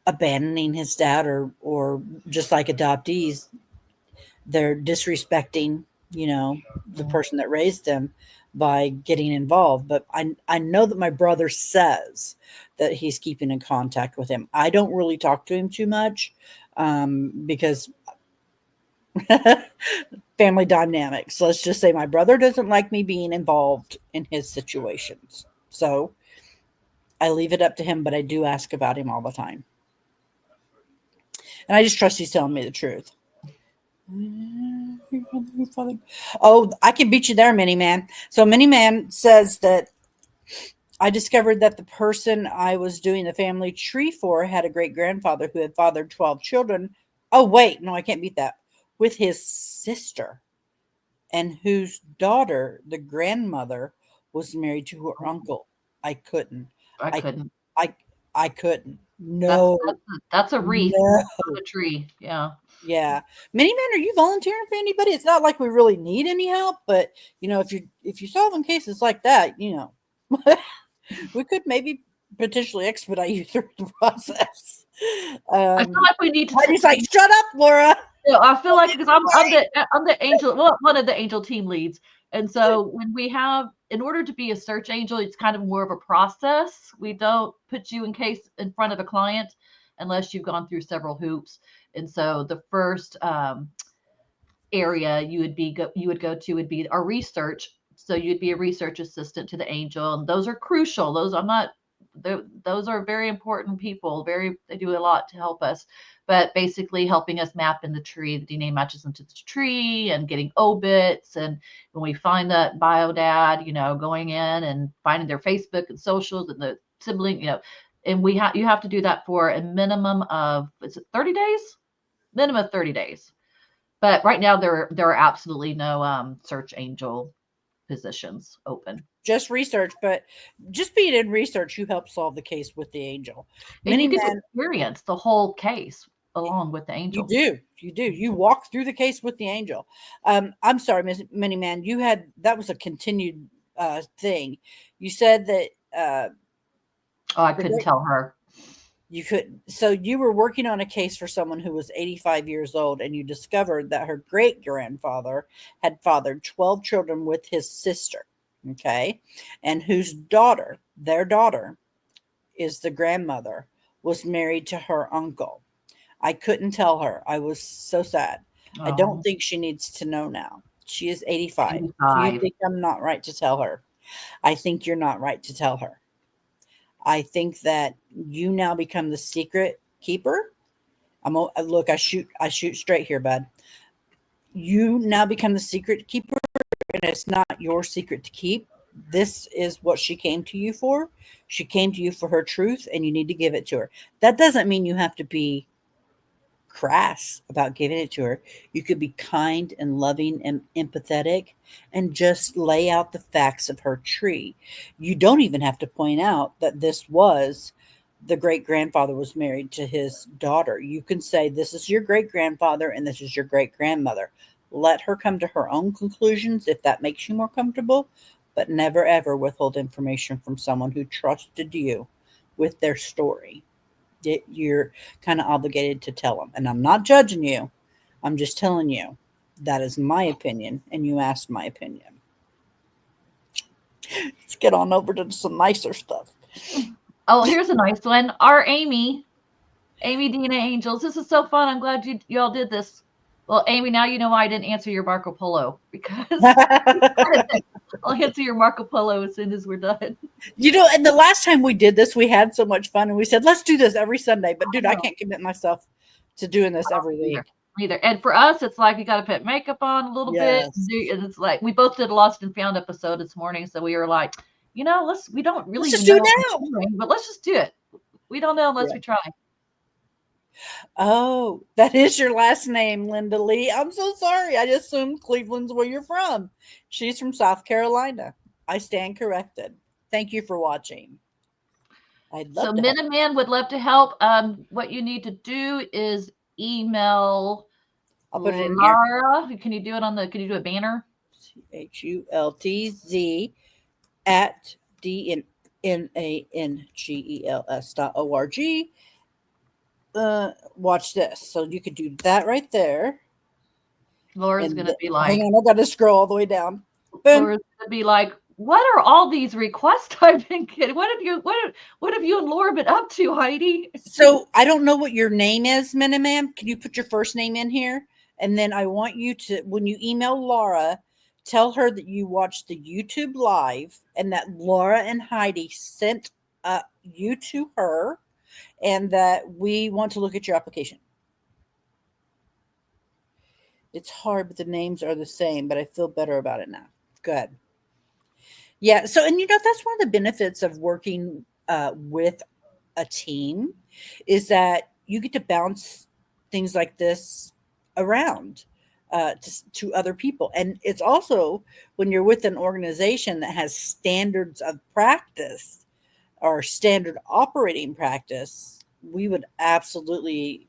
abandoning his dad, or just like adoptees, they're disrespecting, the person that raised them by getting involved. But I know that my brother says that he's keeping in contact with him. I don't really talk to him too much because family dynamics. Let's just say my brother doesn't like me being involved in his situations. So I leave it up to him, but I do ask about him all the time. And I just trust he's telling me the truth. Oh, I can beat you there, Mini Man. So Mini Man says that I discovered that the person I was doing the family tree for had a great grandfather who had fathered 12 children. Oh, wait, no, I can't beat that. With his sister, and whose daughter, the grandmother, was married to her uncle. I couldn't. I I couldn't. I I couldn't. That's No. that's a wreath, No. not a tree. Yeah. Yeah. Mini Man, are you volunteering for anybody? It's not like we really need any help, but if you solving cases like that, we could maybe potentially expedite you through the process. I feel like we need to. Heidi's like, shut up, Laura. Yeah, I feel like because I'm the angel, well, one of the angel team leads, and so when we have, in order to be a search angel, it's kind of more of a process. We don't put you in front of a client unless you've gone through several hoops. And so the first area you would go to would be our research. So you'd be a research assistant to the angel, and those are crucial. Those are very important people. They do a lot to help us, but basically helping us map in the tree, the DNA matches into the tree, and getting obits. And when we find that bio dad, going in and finding their Facebook and socials and the sibling, and you have to do that for a minimum of, is it 30 days? Minimum of 30 days. But right now there are absolutely no search angel positions open. Just research, but just being in research, you help solve the case with the angel. And you Mini get to Man, experience the whole case along with the you angel. do. You do. You walk through the case with the angel. I'm sorry, Miss Mini Man. That was a continued thing. You said that Oh, I the couldn't great, tell her. you could. So you were working on a case for someone who was 85 years old, and you discovered that her great grandfather had fathered 12 children with his sister. Okay, and whose daughter, their daughter, is the grandmother, was married to her uncle. I couldn't tell her. I was so sad. I don't Oh, think she needs to know now. She is 85. Do you 85. think I'm not right to tell her? I think you're not right to tell her. I think that you now become the secret keeper. Look, I shoot straight here, bud. You now become the secret keeper, and it's not your secret to keep. This is what she came to you for. She came to you for her truth, and you need to give it to her. That doesn't mean you have to be crass about giving it to her. You could be kind and loving and empathetic and just lay out the facts of her tree. You don't even have to point out that this was the great grandfather was married to his daughter. You can say, this is your great grandfather and this is your great grandmother. Let her come to her own conclusions if that makes you more comfortable, but never ever withhold information from someone who trusted you with their story. You're kind of obligated to tell them. And I'm not judging you. I'm just telling you that is my opinion, and you asked my opinion. Let's get on over to some nicer stuff. Oh, here's a nice one. Our Amy, Dina Angels. This is so fun. I'm glad y'all did this. Well, Amy, now you know why I didn't answer your Marco Polo because I'll answer your Marco Polo as soon as we're done. And the last time we did this, we had so much fun, and we said, let's do this every Sunday. But, dude, I can't commit myself to doing this every week. Either. And for us, it's like you got to put makeup on a little bit. Yes. And it's like we both did a Lost and Found episode this morning. So we were like, we don't really Let's just even do know it what now. we're doing, but let's just do it. We don't know unless Yeah. we try. Oh, that is your last name, Linda Lee. I'm so sorry. I just assumed Cleveland's where you're from. She's from South Carolina. I stand corrected. Thank you for watching. I'd love So to help. Minuteman would love to help. What you need to do is email I'll put it in here. Laura. Can you do a banner? HULTZ at DNANGELS.org. Watch this. So you could do that right there. Laura's going to be like, hang on, I got to scroll all the way down. Boom. Laura's going to be like, what are all these requests I've been getting? What have you and Laura been up to, Heidi? So I don't know what your name is, Miniman. Can you put your first name in here? And then I want you to, when you email Laura, tell her that you watched the YouTube live and that Laura and Heidi sent you to her and that we want to look at your application. It's hard, but the names are the same, but I feel better about it now. Good. Yeah. So, and that's one of the benefits of working with a team is that you get to bounce things like this around to other people. And it's also when you're with an organization that has standards of practice or standard operating practice, we would absolutely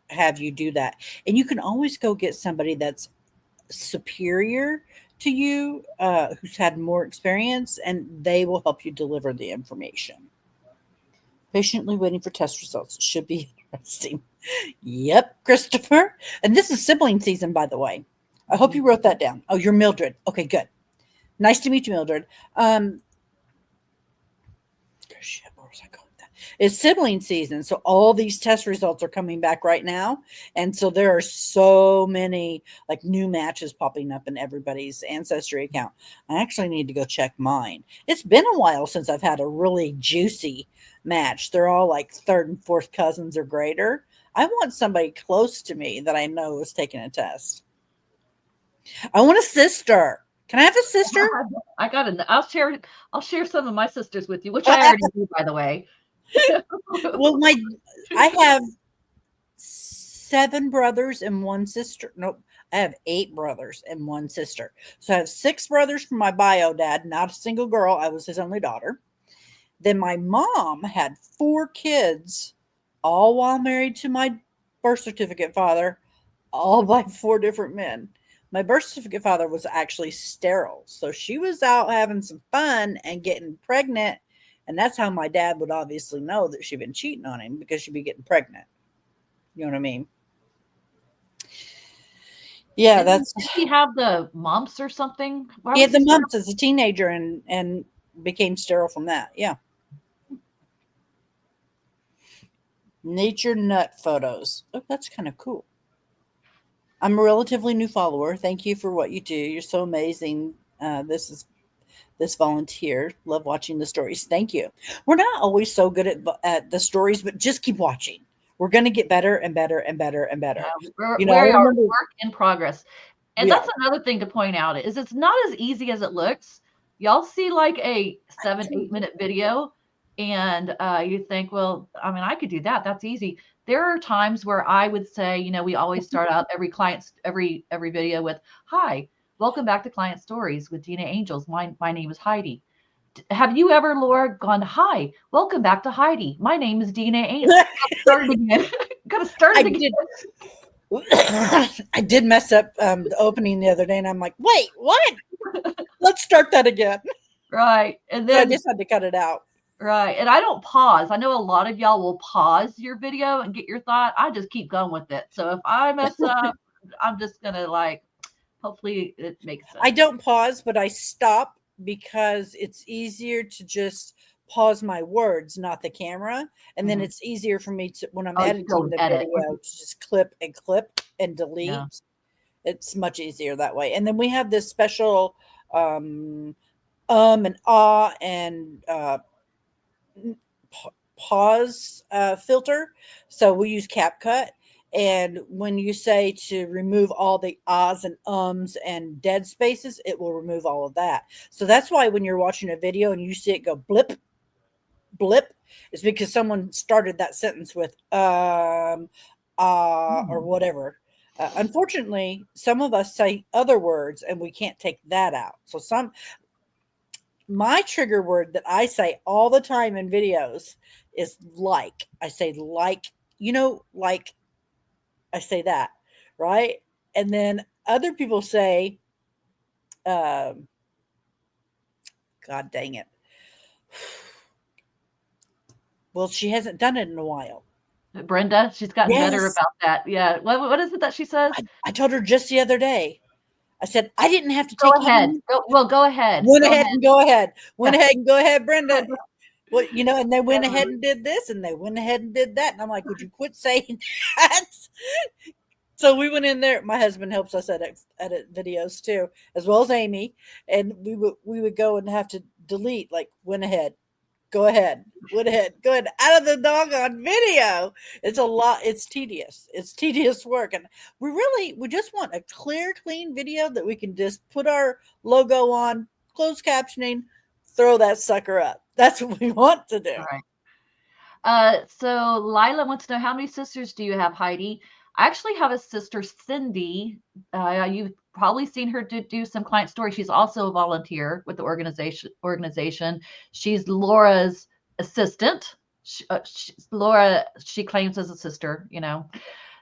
have you do that. And you can always go get somebody that's superior to you, who's had more experience, and they will help you deliver the information. Patiently waiting for test results. It should be interesting. Yep, Christopher. And this is sibling season, by the way. I hope you wrote that down. Oh, you're Mildred. Okay, good. Nice to meet you, Mildred. Shit, where was I going with that? It's sibling season, so all these test results are coming back right now, and so there are so many like new matches popping up in everybody's ancestry account. I actually need to go check mine. It's been a while since I've had a really juicy match. They're all like third and fourth cousins or greater. I want somebody close to me that I know is taking a test. I want a sister. Can I have a sister? I got it. I'll share some of my sisters with you, which I already do, by the way. Well, I have 7 brothers and 1 sister. Nope, I have 8 brothers and 1 sister. So I have 6 brothers from my bio dad, not a single girl. I was his only daughter. Then my mom had 4 kids, all while married to my birth certificate father, all by 4 different men. My birth certificate father was actually sterile. So she was out having some fun and getting pregnant. And that's how my dad would obviously know that she'd been cheating on him, because she'd be getting pregnant. You know what I mean? Yeah, Did that's he have the mumps or something? Why he was had he the sterile? mumps as a teenager and became sterile from that. Yeah. Nature nut photos. Oh, that's kind of cool. I'm a relatively new follower. Thank you for what you do. You're so amazing. This volunteer. Love watching the stories. Thank you. We're not always so good at the stories, but just keep watching. We're going to get better and better and better and Yeah, better. we're, I we're remember work in progress. And we that's are. another thing to point out is it's not as easy as it looks. Y'all see like a 7-8 minute video and you think, well, I mean, I could do that. That's easy. There are times where I would say, we always start out every video with, "Hi, welcome back to Client Stories with DNA Angels. My name is Heidi." Have you ever, Laura, gone, "Hi, welcome back to Heidi. My name is DNA Angels." Start it again. Gotta start I it again. did. I did mess up the opening the other day, and I'm like, wait, what? Let's start that again. Right. And So I then just had to cut it out. right. And I don't pause. I know a lot of y'all will pause your video and get your thought. I just keep going with it. So if I mess up, I'm just gonna hopefully it makes I sense. don't pause, but I stop because it's easier to just pause my words, not the camera. And then Mhm. it's easier for me to, when I'm Oh, you go editing and the edit. video, to just clip and Yeah. delete. It's much easier that way. And then we have this special um and ah and pause filter. So we use CapCut. And when you say to remove all the ahs and ums and dead spaces, it will remove all of that. So that's why when you're watching a video and you see it go blip, blip, it's because someone started that sentence with or Hmm. whatever. Unfortunately, some of us say other words and we can't take that out. So my trigger word that I say all the time in videos is like. I say like, like I say that, right? And then other people say, um, God dang it. Well, she hasn't done it in a while. Brenda, she's gotten better Yes. about that. Yeah. What is it that she says? I told her just the other day. I said, I didn't have to Go take ahead. even. Go ahead. Went Go ahead ahead. and go ahead. Went Yeah. ahead and go ahead, Brenda. Brenda. Well, and they went Yeah. ahead and did this and they went ahead and did that. And I'm like, would you quit saying that? So we went in there. My husband helps us edit videos too, as well as Amy. And we would go and have to delete, like, went ahead, go ahead, went ahead, go ahead, out of the doggone video. It's a lot. It's tedious. It's tedious work. And we just want a clear, clean video that we can just put our logo on, closed captioning, throw that sucker up. That's what we want to do. All right. So Lila wants to know, how many sisters do you have, Heidi? I actually have a sister, Cindy. You've probably seen her do some client story. She's also a volunteer with the organization. She's Laura's assistant. Laura, she claims as a sister,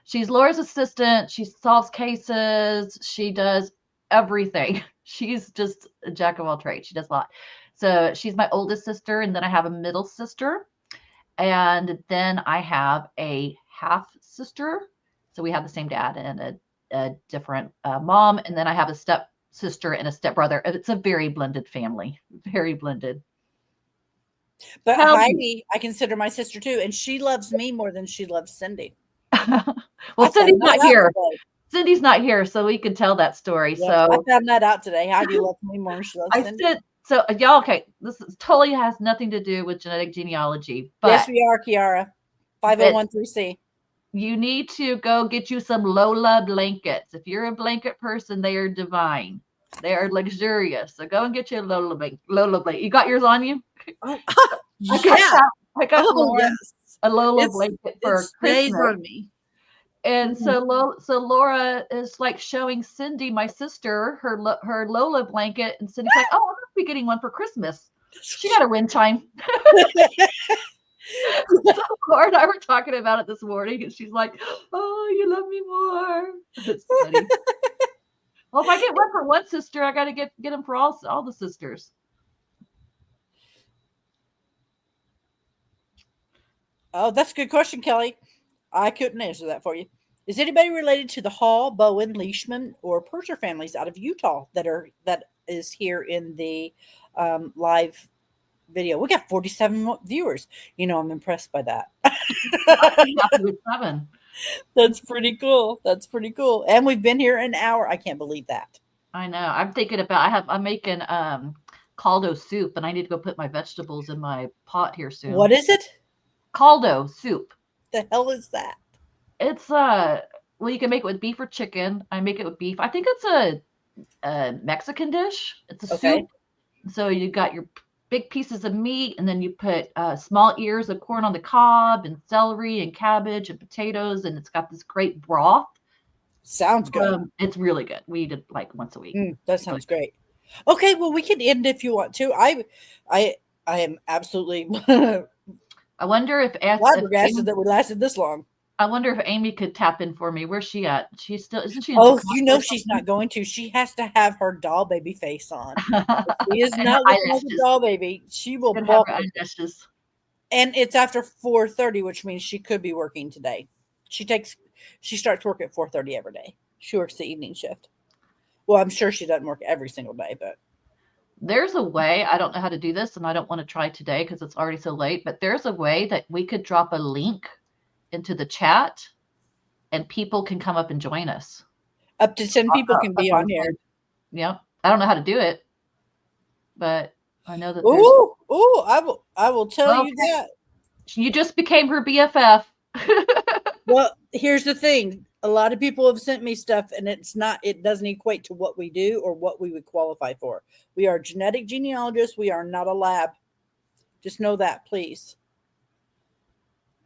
She's Laura's assistant. She solves cases. She does everything. She's just a jack of all trades. She does a lot. So she's my oldest sister, and then I have a middle sister. And then I have a half sister. So we have the same dad and a different mom. And then I have a step sister and a step brother. It's a very blended family, very blended. But Tell me. Heidi, I consider my sister too, and she loves me more than she loves Cindy. Well, I Cindy's found not that out here. today. Cindy's not here, so we could tell that story. Yep, I So found that out today. Heidi loves me more than she loves I Cindy. said, so y'all, okay, totally has nothing to do with genetic genealogy, Yes, but we are, Kiara. 5013C. you need to go get you some Lola blankets. If you're a blanket person, they are divine. They are luxurious. So go and get you a Lola blanket. You got yours on you? Oh, I got yeah. that. I got Oh, Lauren yes. a Lola It's blanket it for stays Christmas. on me. And Mhm. so Laura is like showing Cindy, my sister, her Lola blanket, and Cindy's like, "Oh, I must be getting one for Christmas." She got a wind chime. So Laura and I were talking about it this morning, and she's like, "Oh, you love me more." It's funny. Well, if I get one for one sister, I got to get them for all the sisters. Oh, that's a good question, Kelly. I couldn't answer that for you. Is anybody related to the Hall, Bowen, Leishman, or Purser families out of Utah that is here in the live video? We got 47 viewers. I'm impressed by that. I'd be happy with 7. That's pretty cool. That's pretty cool. And we've been here an hour. I can't believe that. I know. I'm thinking about. I'm making caldo soup, and I need to go put my vegetables in my pot here soon. What is it? Caldo soup. The hell is that? It's well, you can make it with beef or chicken. I make it with beef. I think it's a Mexican dish. It's a Okay. soup. So you got your big pieces of meat, and then you put small ears of corn on the cob, and celery, and cabbage, and potatoes, and it's got this great broth. Sounds good. It's really good. We eat it like once a week. That sounds great. Okay, well, we can end if you want to. I am absolutely I wonder if flabbergasted that we lasted this long. I wonder if Amy could tap in for me. Where's she at? She's still, isn't she? Oh, she's not going to. She has to have her doll baby face on. She is not looking like a doll baby. She will balk. And it's after 4:30, which means she could be working today. She starts work at 4:30 every day. She works the evening shift. Well, I'm sure she doesn't work every single day, but there's a way. I don't know how to do this, and I don't want to try today because it's already so late. But there's a way that we could drop a link into the chat, and people can come up and join us. Up to 10 people can be on here. Yep. I don't know how to do it, but I know that. I will tell you that. You just became her BFF. Well, here's the thing. A lot of people have sent me stuff, and it doesn't equate to what we do or what we would qualify for. We are genetic genealogists. We are not a lab. Just know that, please.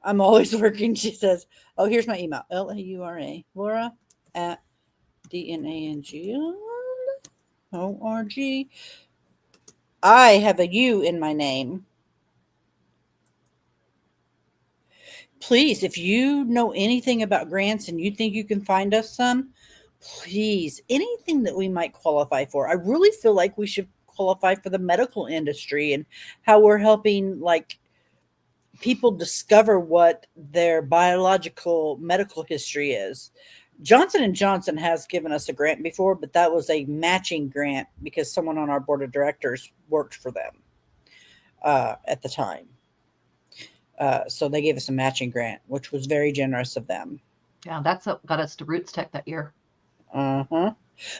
I'm always working. She says, oh, here's my email. Laura, Laura at DNANG.org. I have a U in my name. Please, if you know anything about grants and you think you can find us some, please, anything that we might qualify for. I really feel like we should qualify for the medical industry and how we're helping people discover what their biological medical history is. Johnson & Johnson has given us a grant before, but that was a matching grant because someone on our board of directors worked for them at the time. So they gave us a matching grant, which was very generous of them. Yeah, that's what got us to Roots Tech that year. Uh-huh.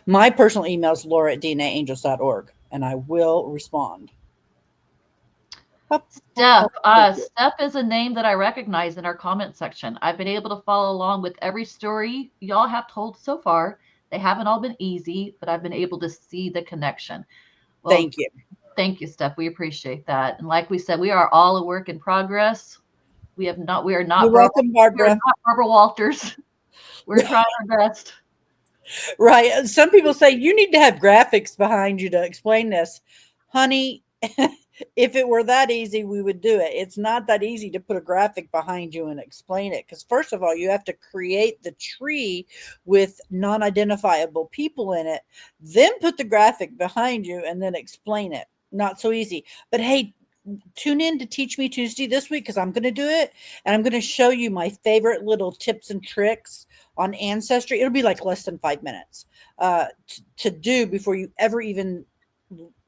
My personal email is laura@dnaangels.org, and I will respond. Steph is a name that I recognize in our comment section. I've been able to follow along with every story y'all have told so far. They haven't all been easy, but I've been able to see the connection. Well, thank you. Thank you, Steph. We appreciate that. And like we said, we are all a work in progress. We are not. You're welcome, Barbara. We are not Barbara Walters. We're trying our best. Right. Some people say you need to have graphics behind you to explain this. Honey, if it were that easy, we would do it. It's not that easy to put a graphic behind you and explain it. Because first of all, you have to create the tree with non-identifiable people in it, then put the graphic behind you and then explain it. Not so easy. But hey, tune in to Teach Me Tuesday this week because I'm going to do it. And I'm going to show you my favorite little tips and tricks on Ancestry. It'll be like less than 5 minutes to do before you ever even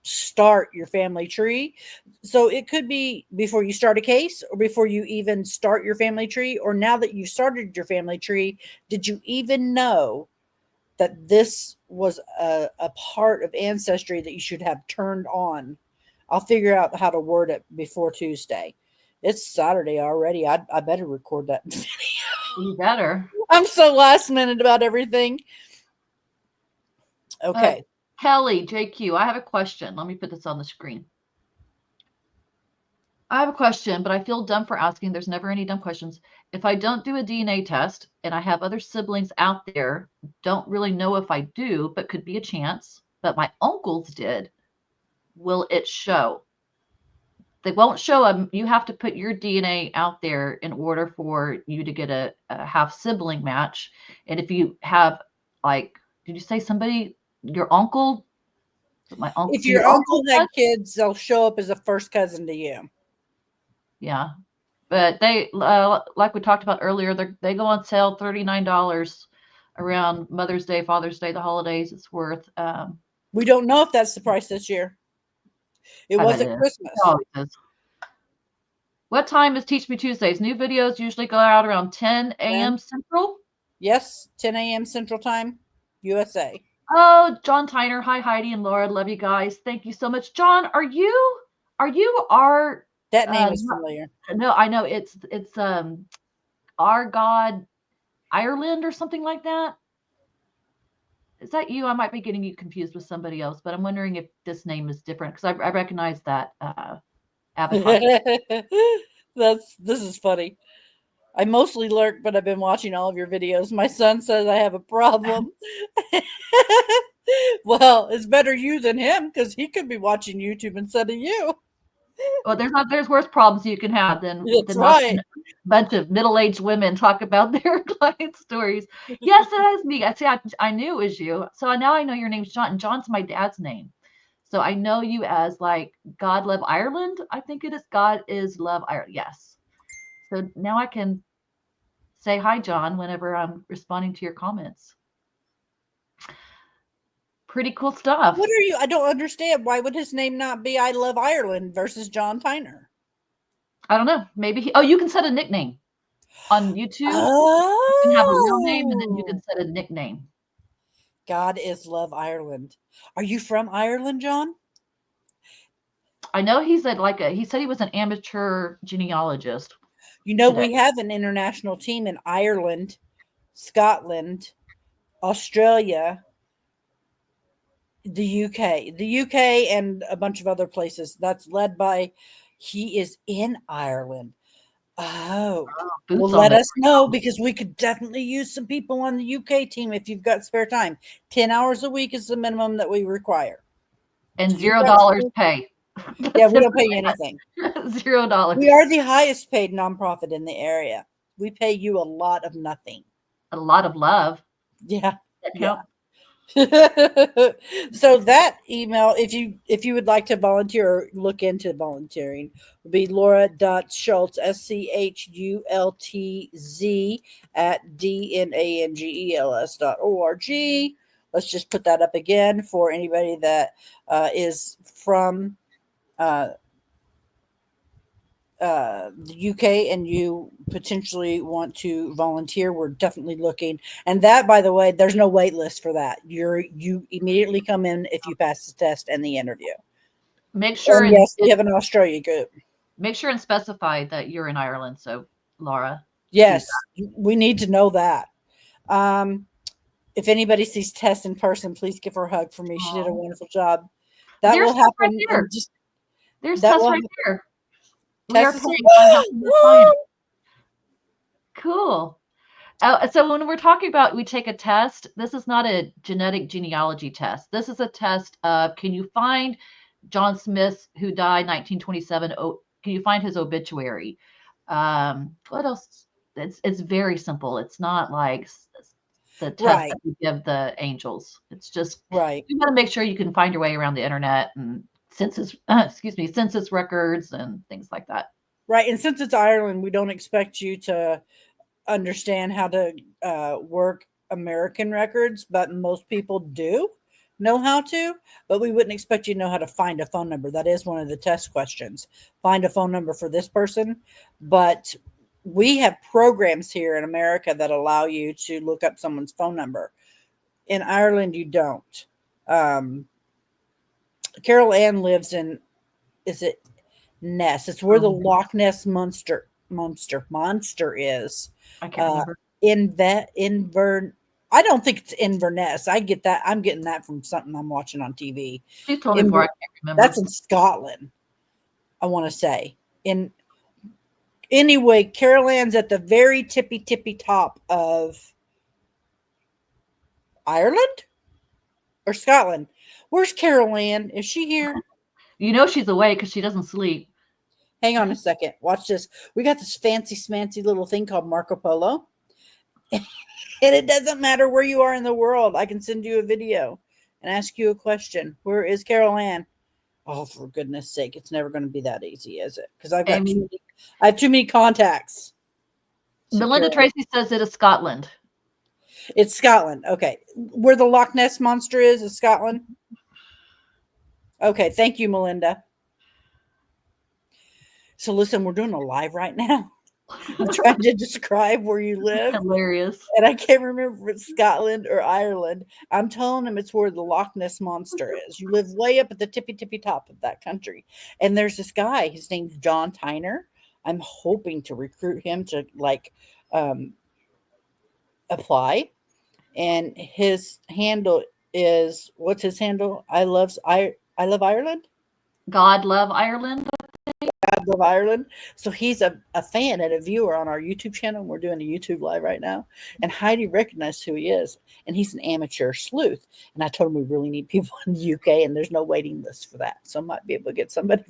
start your family tree. So it could be before you start a case or before you even start your family tree, or now that you've started your family tree, did you even know that this was a part of Ancestry that you should have turned on? I'll figure out how to word it before Tuesday. It's Saturday already. I better record that video. You better. I'm so last minute about everything. Okay. Kelly, JQ, I have a question. Let me put this on the screen. I have a question, but I feel dumb for asking. There's never any dumb questions. If I don't do a DNA test and I have other siblings out there, don't really know if I do, but could be a chance, but my uncles did, will it show? They won't show them. You have to put your DNA out there in order for you to get a half sibling match. And if you have, like, did you say somebody your uncle. My uncle. If your uncle had kids, they'll show up as a first cousin to you. Yeah, but they like we talked about earlier. They go on sale $39 around Mother's Day, Father's Day, the holidays. It's worth. We don't know if that's the price this year. It wasn't Christmas. What time is Teach Me Tuesdays? New videos usually go out around 10 a.m. Central. Yes, 10 a.m. Central Time, USA. Oh, John Tyner. Hi, Heidi and Laura. Love you guys. Thank you so much. John, are you our that name is familiar? No, I know it's Our God Ireland or something like that. Is that you? I might be getting you confused with somebody else, but I'm wondering if this name is different because I recognize that avatar. This is funny. I mostly lurk, but I've been watching all of your videos. My son says I have a problem. Well, it's better you than him because he could be watching YouTube instead of you. Well, there's worse problems you can have than watching a bunch of middle-aged women talk about their client stories. Yes, that is me. I knew it was you. So now I know your name's John, and John's my dad's name. So I know you as like God Love Ireland. I think it is God is Love Ireland. Yes. So now I can say hi, John, whenever I'm responding to your comments. Pretty cool stuff. What are you? I don't understand. Why would his name not be I Love Ireland versus John Tyner? I don't know. Maybe you can set a nickname on YouTube. Oh. You can have a real name and then you can set a nickname. God is Love Ireland. Are you from Ireland, John? I know he said he was an amateur genealogist. You know, we have an international team in Ireland, Scotland, Australia, the UK, and a bunch of other places. That's led by, he is in Ireland. Oh, well, let us know because we could definitely use some people on the UK team if you've got spare time. 10 hours a week is the minimum that we require. And $0 pay. Yeah, we don't pay you anything. $0. We are the highest paid nonprofit in the area. We pay you a lot of nothing. A lot of love. Yeah. Yeah. So that email, if you would like to volunteer or look into volunteering, will be laura.schultz, SCHULTZ @DNANGELS.org. Let's just put that up again for anybody that is from the UK and you potentially want to volunteer. We're definitely looking, and that, by the way, there's no wait list for that. You immediately come in if you pass the test and the interview. Make sure yes, we have an Australia group. Make sure and specify that you're in Ireland, so Laura. Yes, we need to know that. If anybody sees Tess in person, please give her a hug for me. She did a wonderful job. That will happen. Right here. There's Tess right here. We are playing Cool. So when we're talking about we take a test, this is not a genetic genealogy test. This is a test of, can you find John Smith, who died 1927? Can you find his obituary? What else? It's very simple. It's not like the test that we give the angels. It's just you got to make sure you can find your way around the internet and census records and things like that. Right. And since it's Ireland, we don't expect you to understand how to work American records, but most people do know how to, but we wouldn't expect you to know how to find a phone number. That is one of the test questions. Find a phone number for this person. But we have programs here in America that allow you to look up someone's phone number. In Ireland, you don't. Carol Ann lives in, is it Ness? It's where the Loch Ness monster is. I can't remember. I don't think it's Inverness. I get that. I'm getting that from something I'm watching on TV. She told me before. I can't remember. That's in Scotland, I want to say. Anyway, Carol Ann's at the very tippy top of Ireland or Scotland. Where's Carol Ann? Is she here? You know she's away because she doesn't sleep. Hang on a second. Watch this. We got this fancy smancy little thing called Marco Polo. And it doesn't matter where you are in the world. I can send you a video and ask you a question. Where is Carol Ann? Oh, for goodness sake, it's never going to be that easy, is it? Because I have too many contacts. Melinda Tracy says it is Scotland. It's Scotland. Okay. Where the Loch Ness Monster is Scotland? Okay. Thank you, Melinda. So listen, we're doing a live right now. I'm trying to describe where you live. Hilarious. And I can't remember if it's Scotland or Ireland. I'm telling them it's where the Loch Ness Monster is. You live way up at the tippy top of that country. And there's this guy, his name's John Tyner. I'm hoping to recruit him to apply. And his handle is, what's his handle? I love Ireland. God love Ireland. God love Ireland. So he's a fan and a viewer on our YouTube channel. We're doing a YouTube live right now. And Heidi recognized who he is. And he's an amateur sleuth. And I told him we really need people in the UK and there's no waiting list for that. So I might be able to get somebody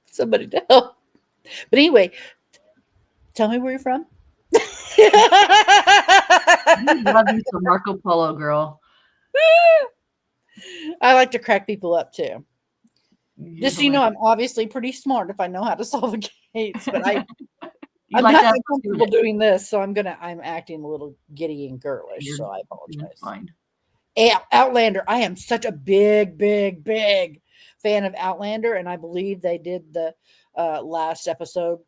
somebody to help. But anyway, tell me where you're from. I love you some Marco Polo, girl. I like to crack people up too. Just so you know, I'm obviously pretty smart if I know how to solve a case, but I'm like not comfortable doing this, so I'm acting a little giddy and girlish, so I apologize. Fine. Outlander. I am such a big fan of Outlander, and I believe they did the last episode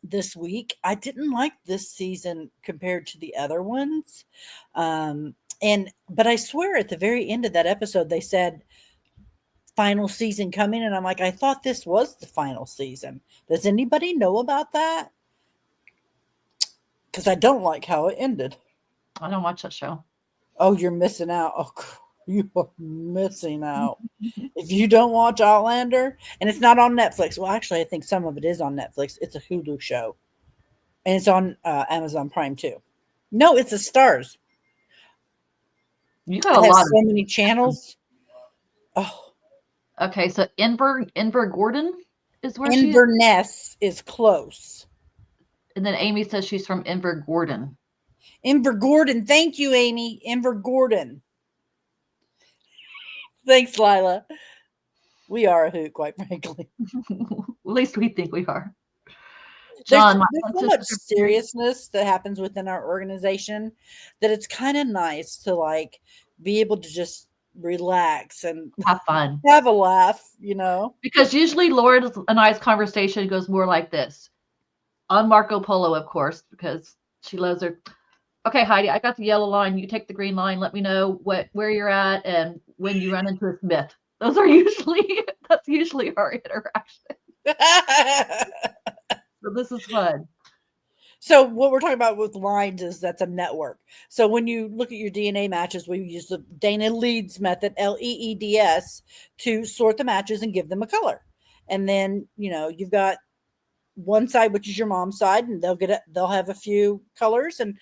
this week. I didn't like this season compared to the other ones. But I swear at the very end of that episode, they said final season coming. And I'm like, I thought this was the final season. Does anybody know about that? Because I don't like how it ended. I don't watch that show. Oh, you're missing out. Oh, you are missing out. If you don't watch Outlander, and it's not on Netflix. Well, actually, I think some of it is on Netflix. It's a Hulu show. And it's on Amazon Prime too. No, it's a Stars. You got a lot of so many channels. Oh. Okay, so Invergordon is where Inverness is close. And then Amy says she's from Invergordon. Invergordon. Thank you, Amy. Invergordon. Thanks, Lila. We are a hoot, quite frankly. At least we think we are. John, there's so much seriousness that happens within our organization that it's kind of nice to be able to just relax and have fun, have a laugh, because usually Laura and I's conversation goes more like this on Marco Polo, of course, because she loves her. Okay, Heidi, I got the yellow line, you take the green line, let me know where you're at and when you run into a Smith. That's usually our interaction. So this is fun. So what we're talking about with lines is that's a network. So when you look at your DNA matches, we use the Dana Leeds method, LEEDS, to sort the matches and give them a color. And then, you've got one side, which is your mom's side, and they'll have a few colors, and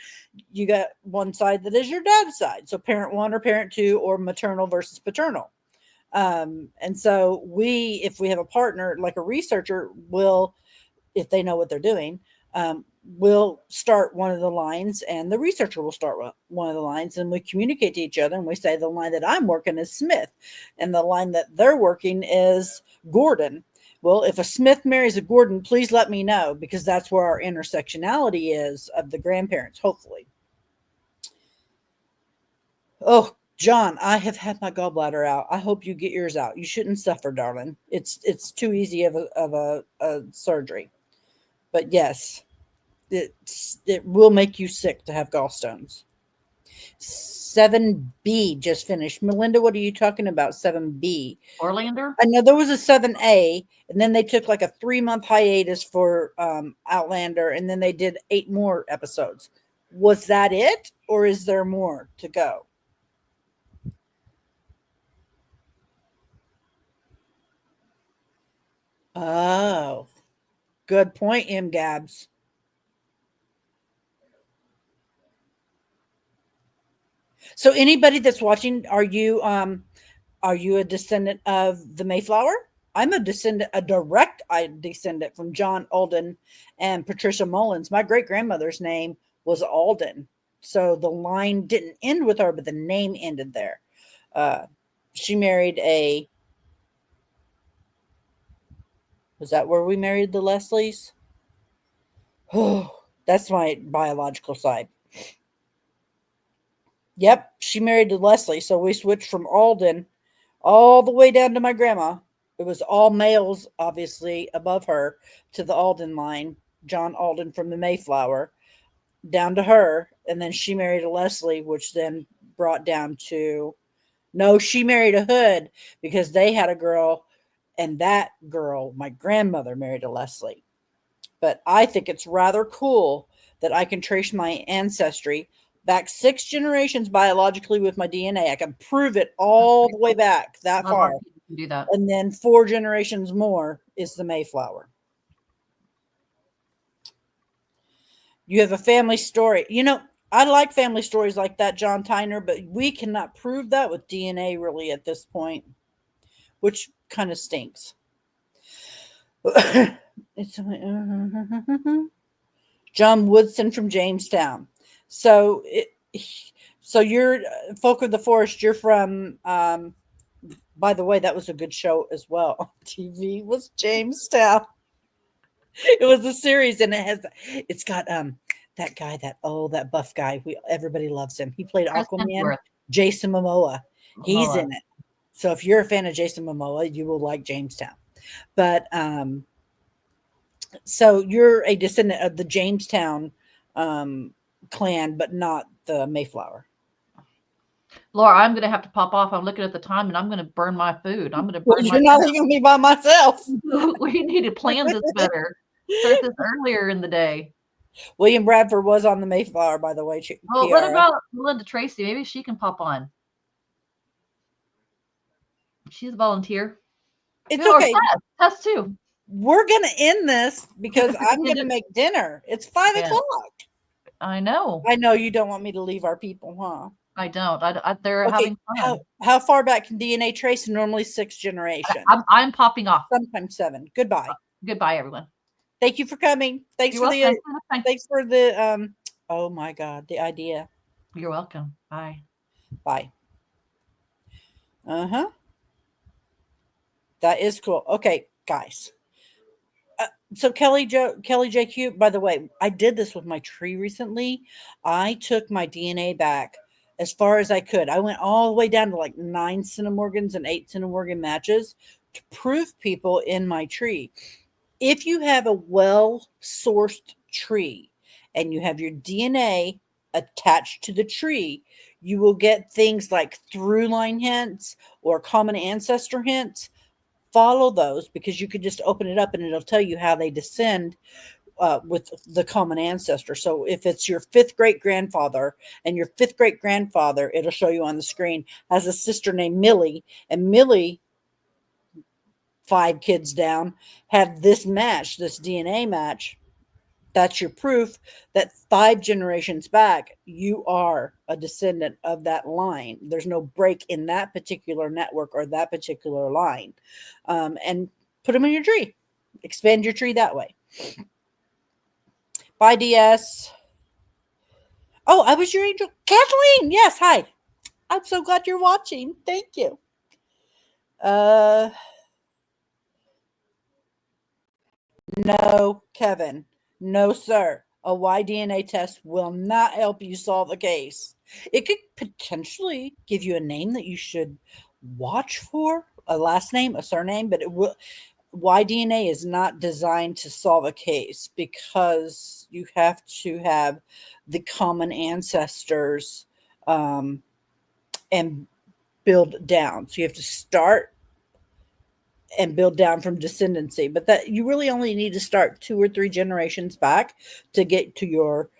you got one side that is your dad's side. So parent 1 or parent 2 or maternal versus paternal. And so if we have a partner, like a researcher will, if they know what they're doing, we'll start one of the lines and the researcher will start one of the lines, and we communicate to each other and we say the line that I'm working is Smith and the line that they're working is Gordon. Well, if a Smith marries a Gordon, please let me know, because that's where our intersectionality is of the grandparents, hopefully. Oh, John, I have had my gallbladder out. I hope you get yours out. You shouldn't suffer, darling. It's too easy of a surgery. But yes, it will make you sick to have gallstones. 7B just finished. Melinda, what are you talking about? 7B. Orlander? I know there was a 7A, and then they took like a 3-month hiatus for Outlander, and then they did 8 more episodes. Was that it, or is there more to go? Oh, good point, M. Gabs. So anybody that's watching, are you a descendant of the Mayflower? I'm a direct descendant from John Alden and Patricia Mullins. My great grandmother's name was Alden. So the line didn't end with her, but the name ended there. She married a. Was that where we married the Leslies? Oh, that's my biological side. Yep, she married to Leslie. So we switched from Alden all the way down to my grandma. It was all males, obviously, above her to the Alden line. John Alden from the Mayflower down to her. And then she married a Leslie, which then brought down to. No, she married a Hood because they had a girl. And that girl, my grandmother, married a Leslie. But I think it's rather cool that I can trace my ancestry back 6 generations biologically with my DNA. I can prove it all the way back that Not a lot far. of people can do that. And then 4 generations more is the Mayflower. You have a family story. I like family stories like that, John Tyner, but we cannot prove that with DNA really at this point, which kind of stinks. It's John Woodson from Jamestown. So you're Folk of the Forest. You're from. By the way, that was a good show as well on TV. Was Jamestown? It was a series, and it's got that guy, that buff guy. Everybody loves him. He played Chris Aquaman. Hemsworth. Jason Momoa. He's Momoa. in it. So if you're a fan of Jason Momoa, you will like Jamestown. But so you're a descendant of the Jamestown clan, but not the Mayflower. Laura, I'm going to have to pop off. I'm looking at the time and I'm going to burn my food. I'm going to burn You're not leaving me by myself. We need to plan this better. Start this earlier in the day. William Bradford was on the Mayflower, by the way. Well, what about Melinda Tracy? Maybe she can pop on. She's a volunteer. It's okay. Tess too. We're going to end this because I'm going to make dinner. It's 5 o'clock. I know. I know you don't want me to leave our people, huh? I don't. They're having fun. How far back can DNA trace? Normally 6 generations. I'm popping off. Sometimes 7. Goodbye. Goodbye, everyone. Thank you for coming. Thanks for the oh my God, the idea. You're welcome. Bye. Bye. Uh-huh. That is cool. Okay, guys. So Kelly JQ, by the way, I did this with my tree recently. I took my DNA back as far as I could. I went all the way down to like 9 centimorgans and 8 centimorgan matches to prove people in my tree. If you have a well-sourced tree and you have your DNA attached to the tree, you will get things like through line hints or common ancestor hints. Follow those because you could just open it up and it'll tell you how they descend with the common ancestor. So if it's your 5th great grandfather and your 5th great grandfather, it'll show you on the screen, has a sister named Millie, and Millie, 5 kids down, have this match, this DNA match. That's your proof that 5 generations back, you are a descendant of that line. There's no break in that particular network or that particular line. And put them in your tree. Expand your tree that way. Bye, DS. Oh, I was your angel. Kathleen, yes, hi. I'm so glad you're watching. Thank you. No, Kevin. No, sir. A Y-DNA test will not help you solve a case. It could potentially give you a name that you should watch for, a last name, a surname, but it will. Y-DNA is not designed to solve a case because you have to have the common ancestors and build down. So you have to start and build down from descendancy, but that you really only need to start 2 or 3 generations back to get to your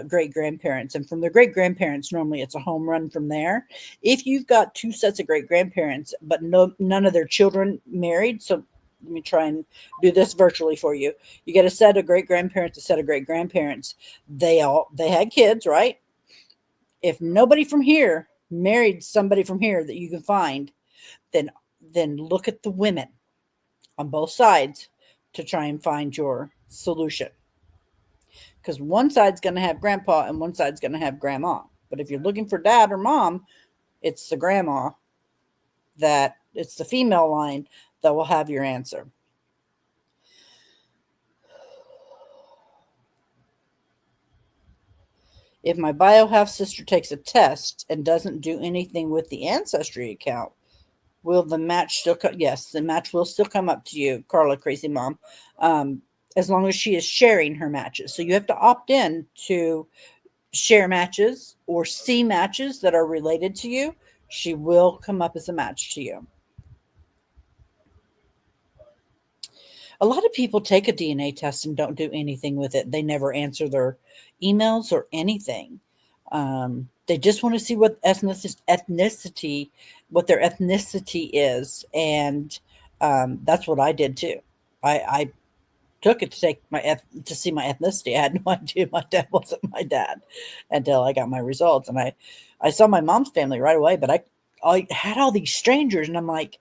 great grandparents. And from the great grandparents, normally it's a home run from there. If you've got 2 sets of great grandparents, but none of their children married, so let me try and do this virtually for you. You get a set of great grandparents, a set of great grandparents. They had kids, right? If nobody from here married somebody from here that you can find, then look at the women on both sides to try and find your solution. because one side's going to have grandpa and one side's going to have grandma. But if you're looking for dad or mom, it's the grandma it's the female line that will have your answer. If my bio half sister takes a test and doesn't do anything with the ancestry account, will the match still come? Yes, the match will still come up to you, Carla Crazy Mom, as long as she is sharing her matches. So you have to opt in to share matches or see matches that are related to you. She will come up as a match to you. A lot of people take a DNA test and don't do anything with it. They never answer their emails or anything. They just want to see what ethnicity, what their ethnicity is, and that's what I did too. I took it to to see my ethnicity. I had no idea my dad wasn't my dad until I got my results, and I saw my mom's family right away. But I had all these strangers, and I'm like,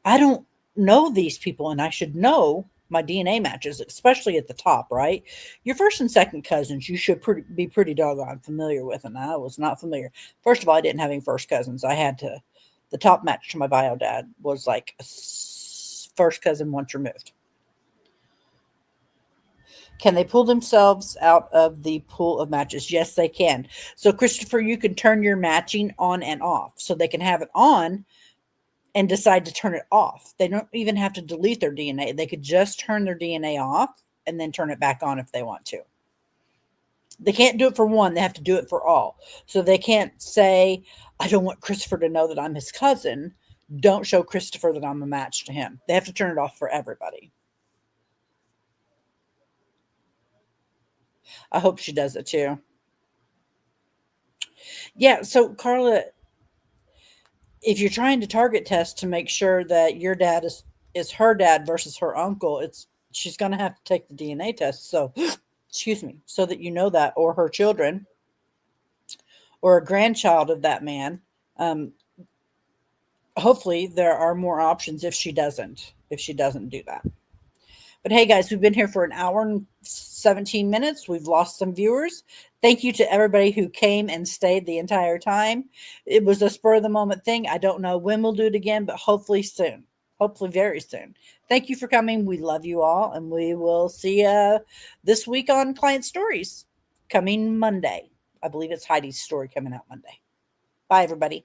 I don't know these people, and I should know my DNA matches, especially at the top, right? Your first and second cousins, you should be pretty doggone familiar with, and I was not familiar. First of all, I didn't have any first cousins. The top match to my bio dad was like first cousin once removed. Can they pull themselves out of the pool of matches? Yes, they can. So, Christopher, you can turn your matching on and off. So they can have it on and decide to turn it off. They don't even have to delete their DNA. They could just turn their DNA off and then turn it back on if they want to. They can't do it for one. They have to do it for all. So they can't say, I don't want Christopher to know that I'm his cousin. Don't show Christopher that I'm a match to him. They have to turn it off for everybody. I hope she does it too. Yeah, so Carla, if you're trying to target test to make sure that your dad is her dad versus her uncle, she's going to have to take the DNA test. So, excuse me, so that you know that, or her children, or a grandchild of that man. Hopefully, there are more options if she doesn't do that. But hey, guys, we've been here for an hour and 17 minutes. We've lost some viewers. Thank you to everybody who came and stayed the entire time. It was a spur of the moment thing. I don't know when we'll do it again, but hopefully soon. Hopefully very soon. Thank you for coming. We love you all, and we will see you this week on Client Stories coming Monday. I believe it's Heidi's story coming out Monday. Bye, everybody.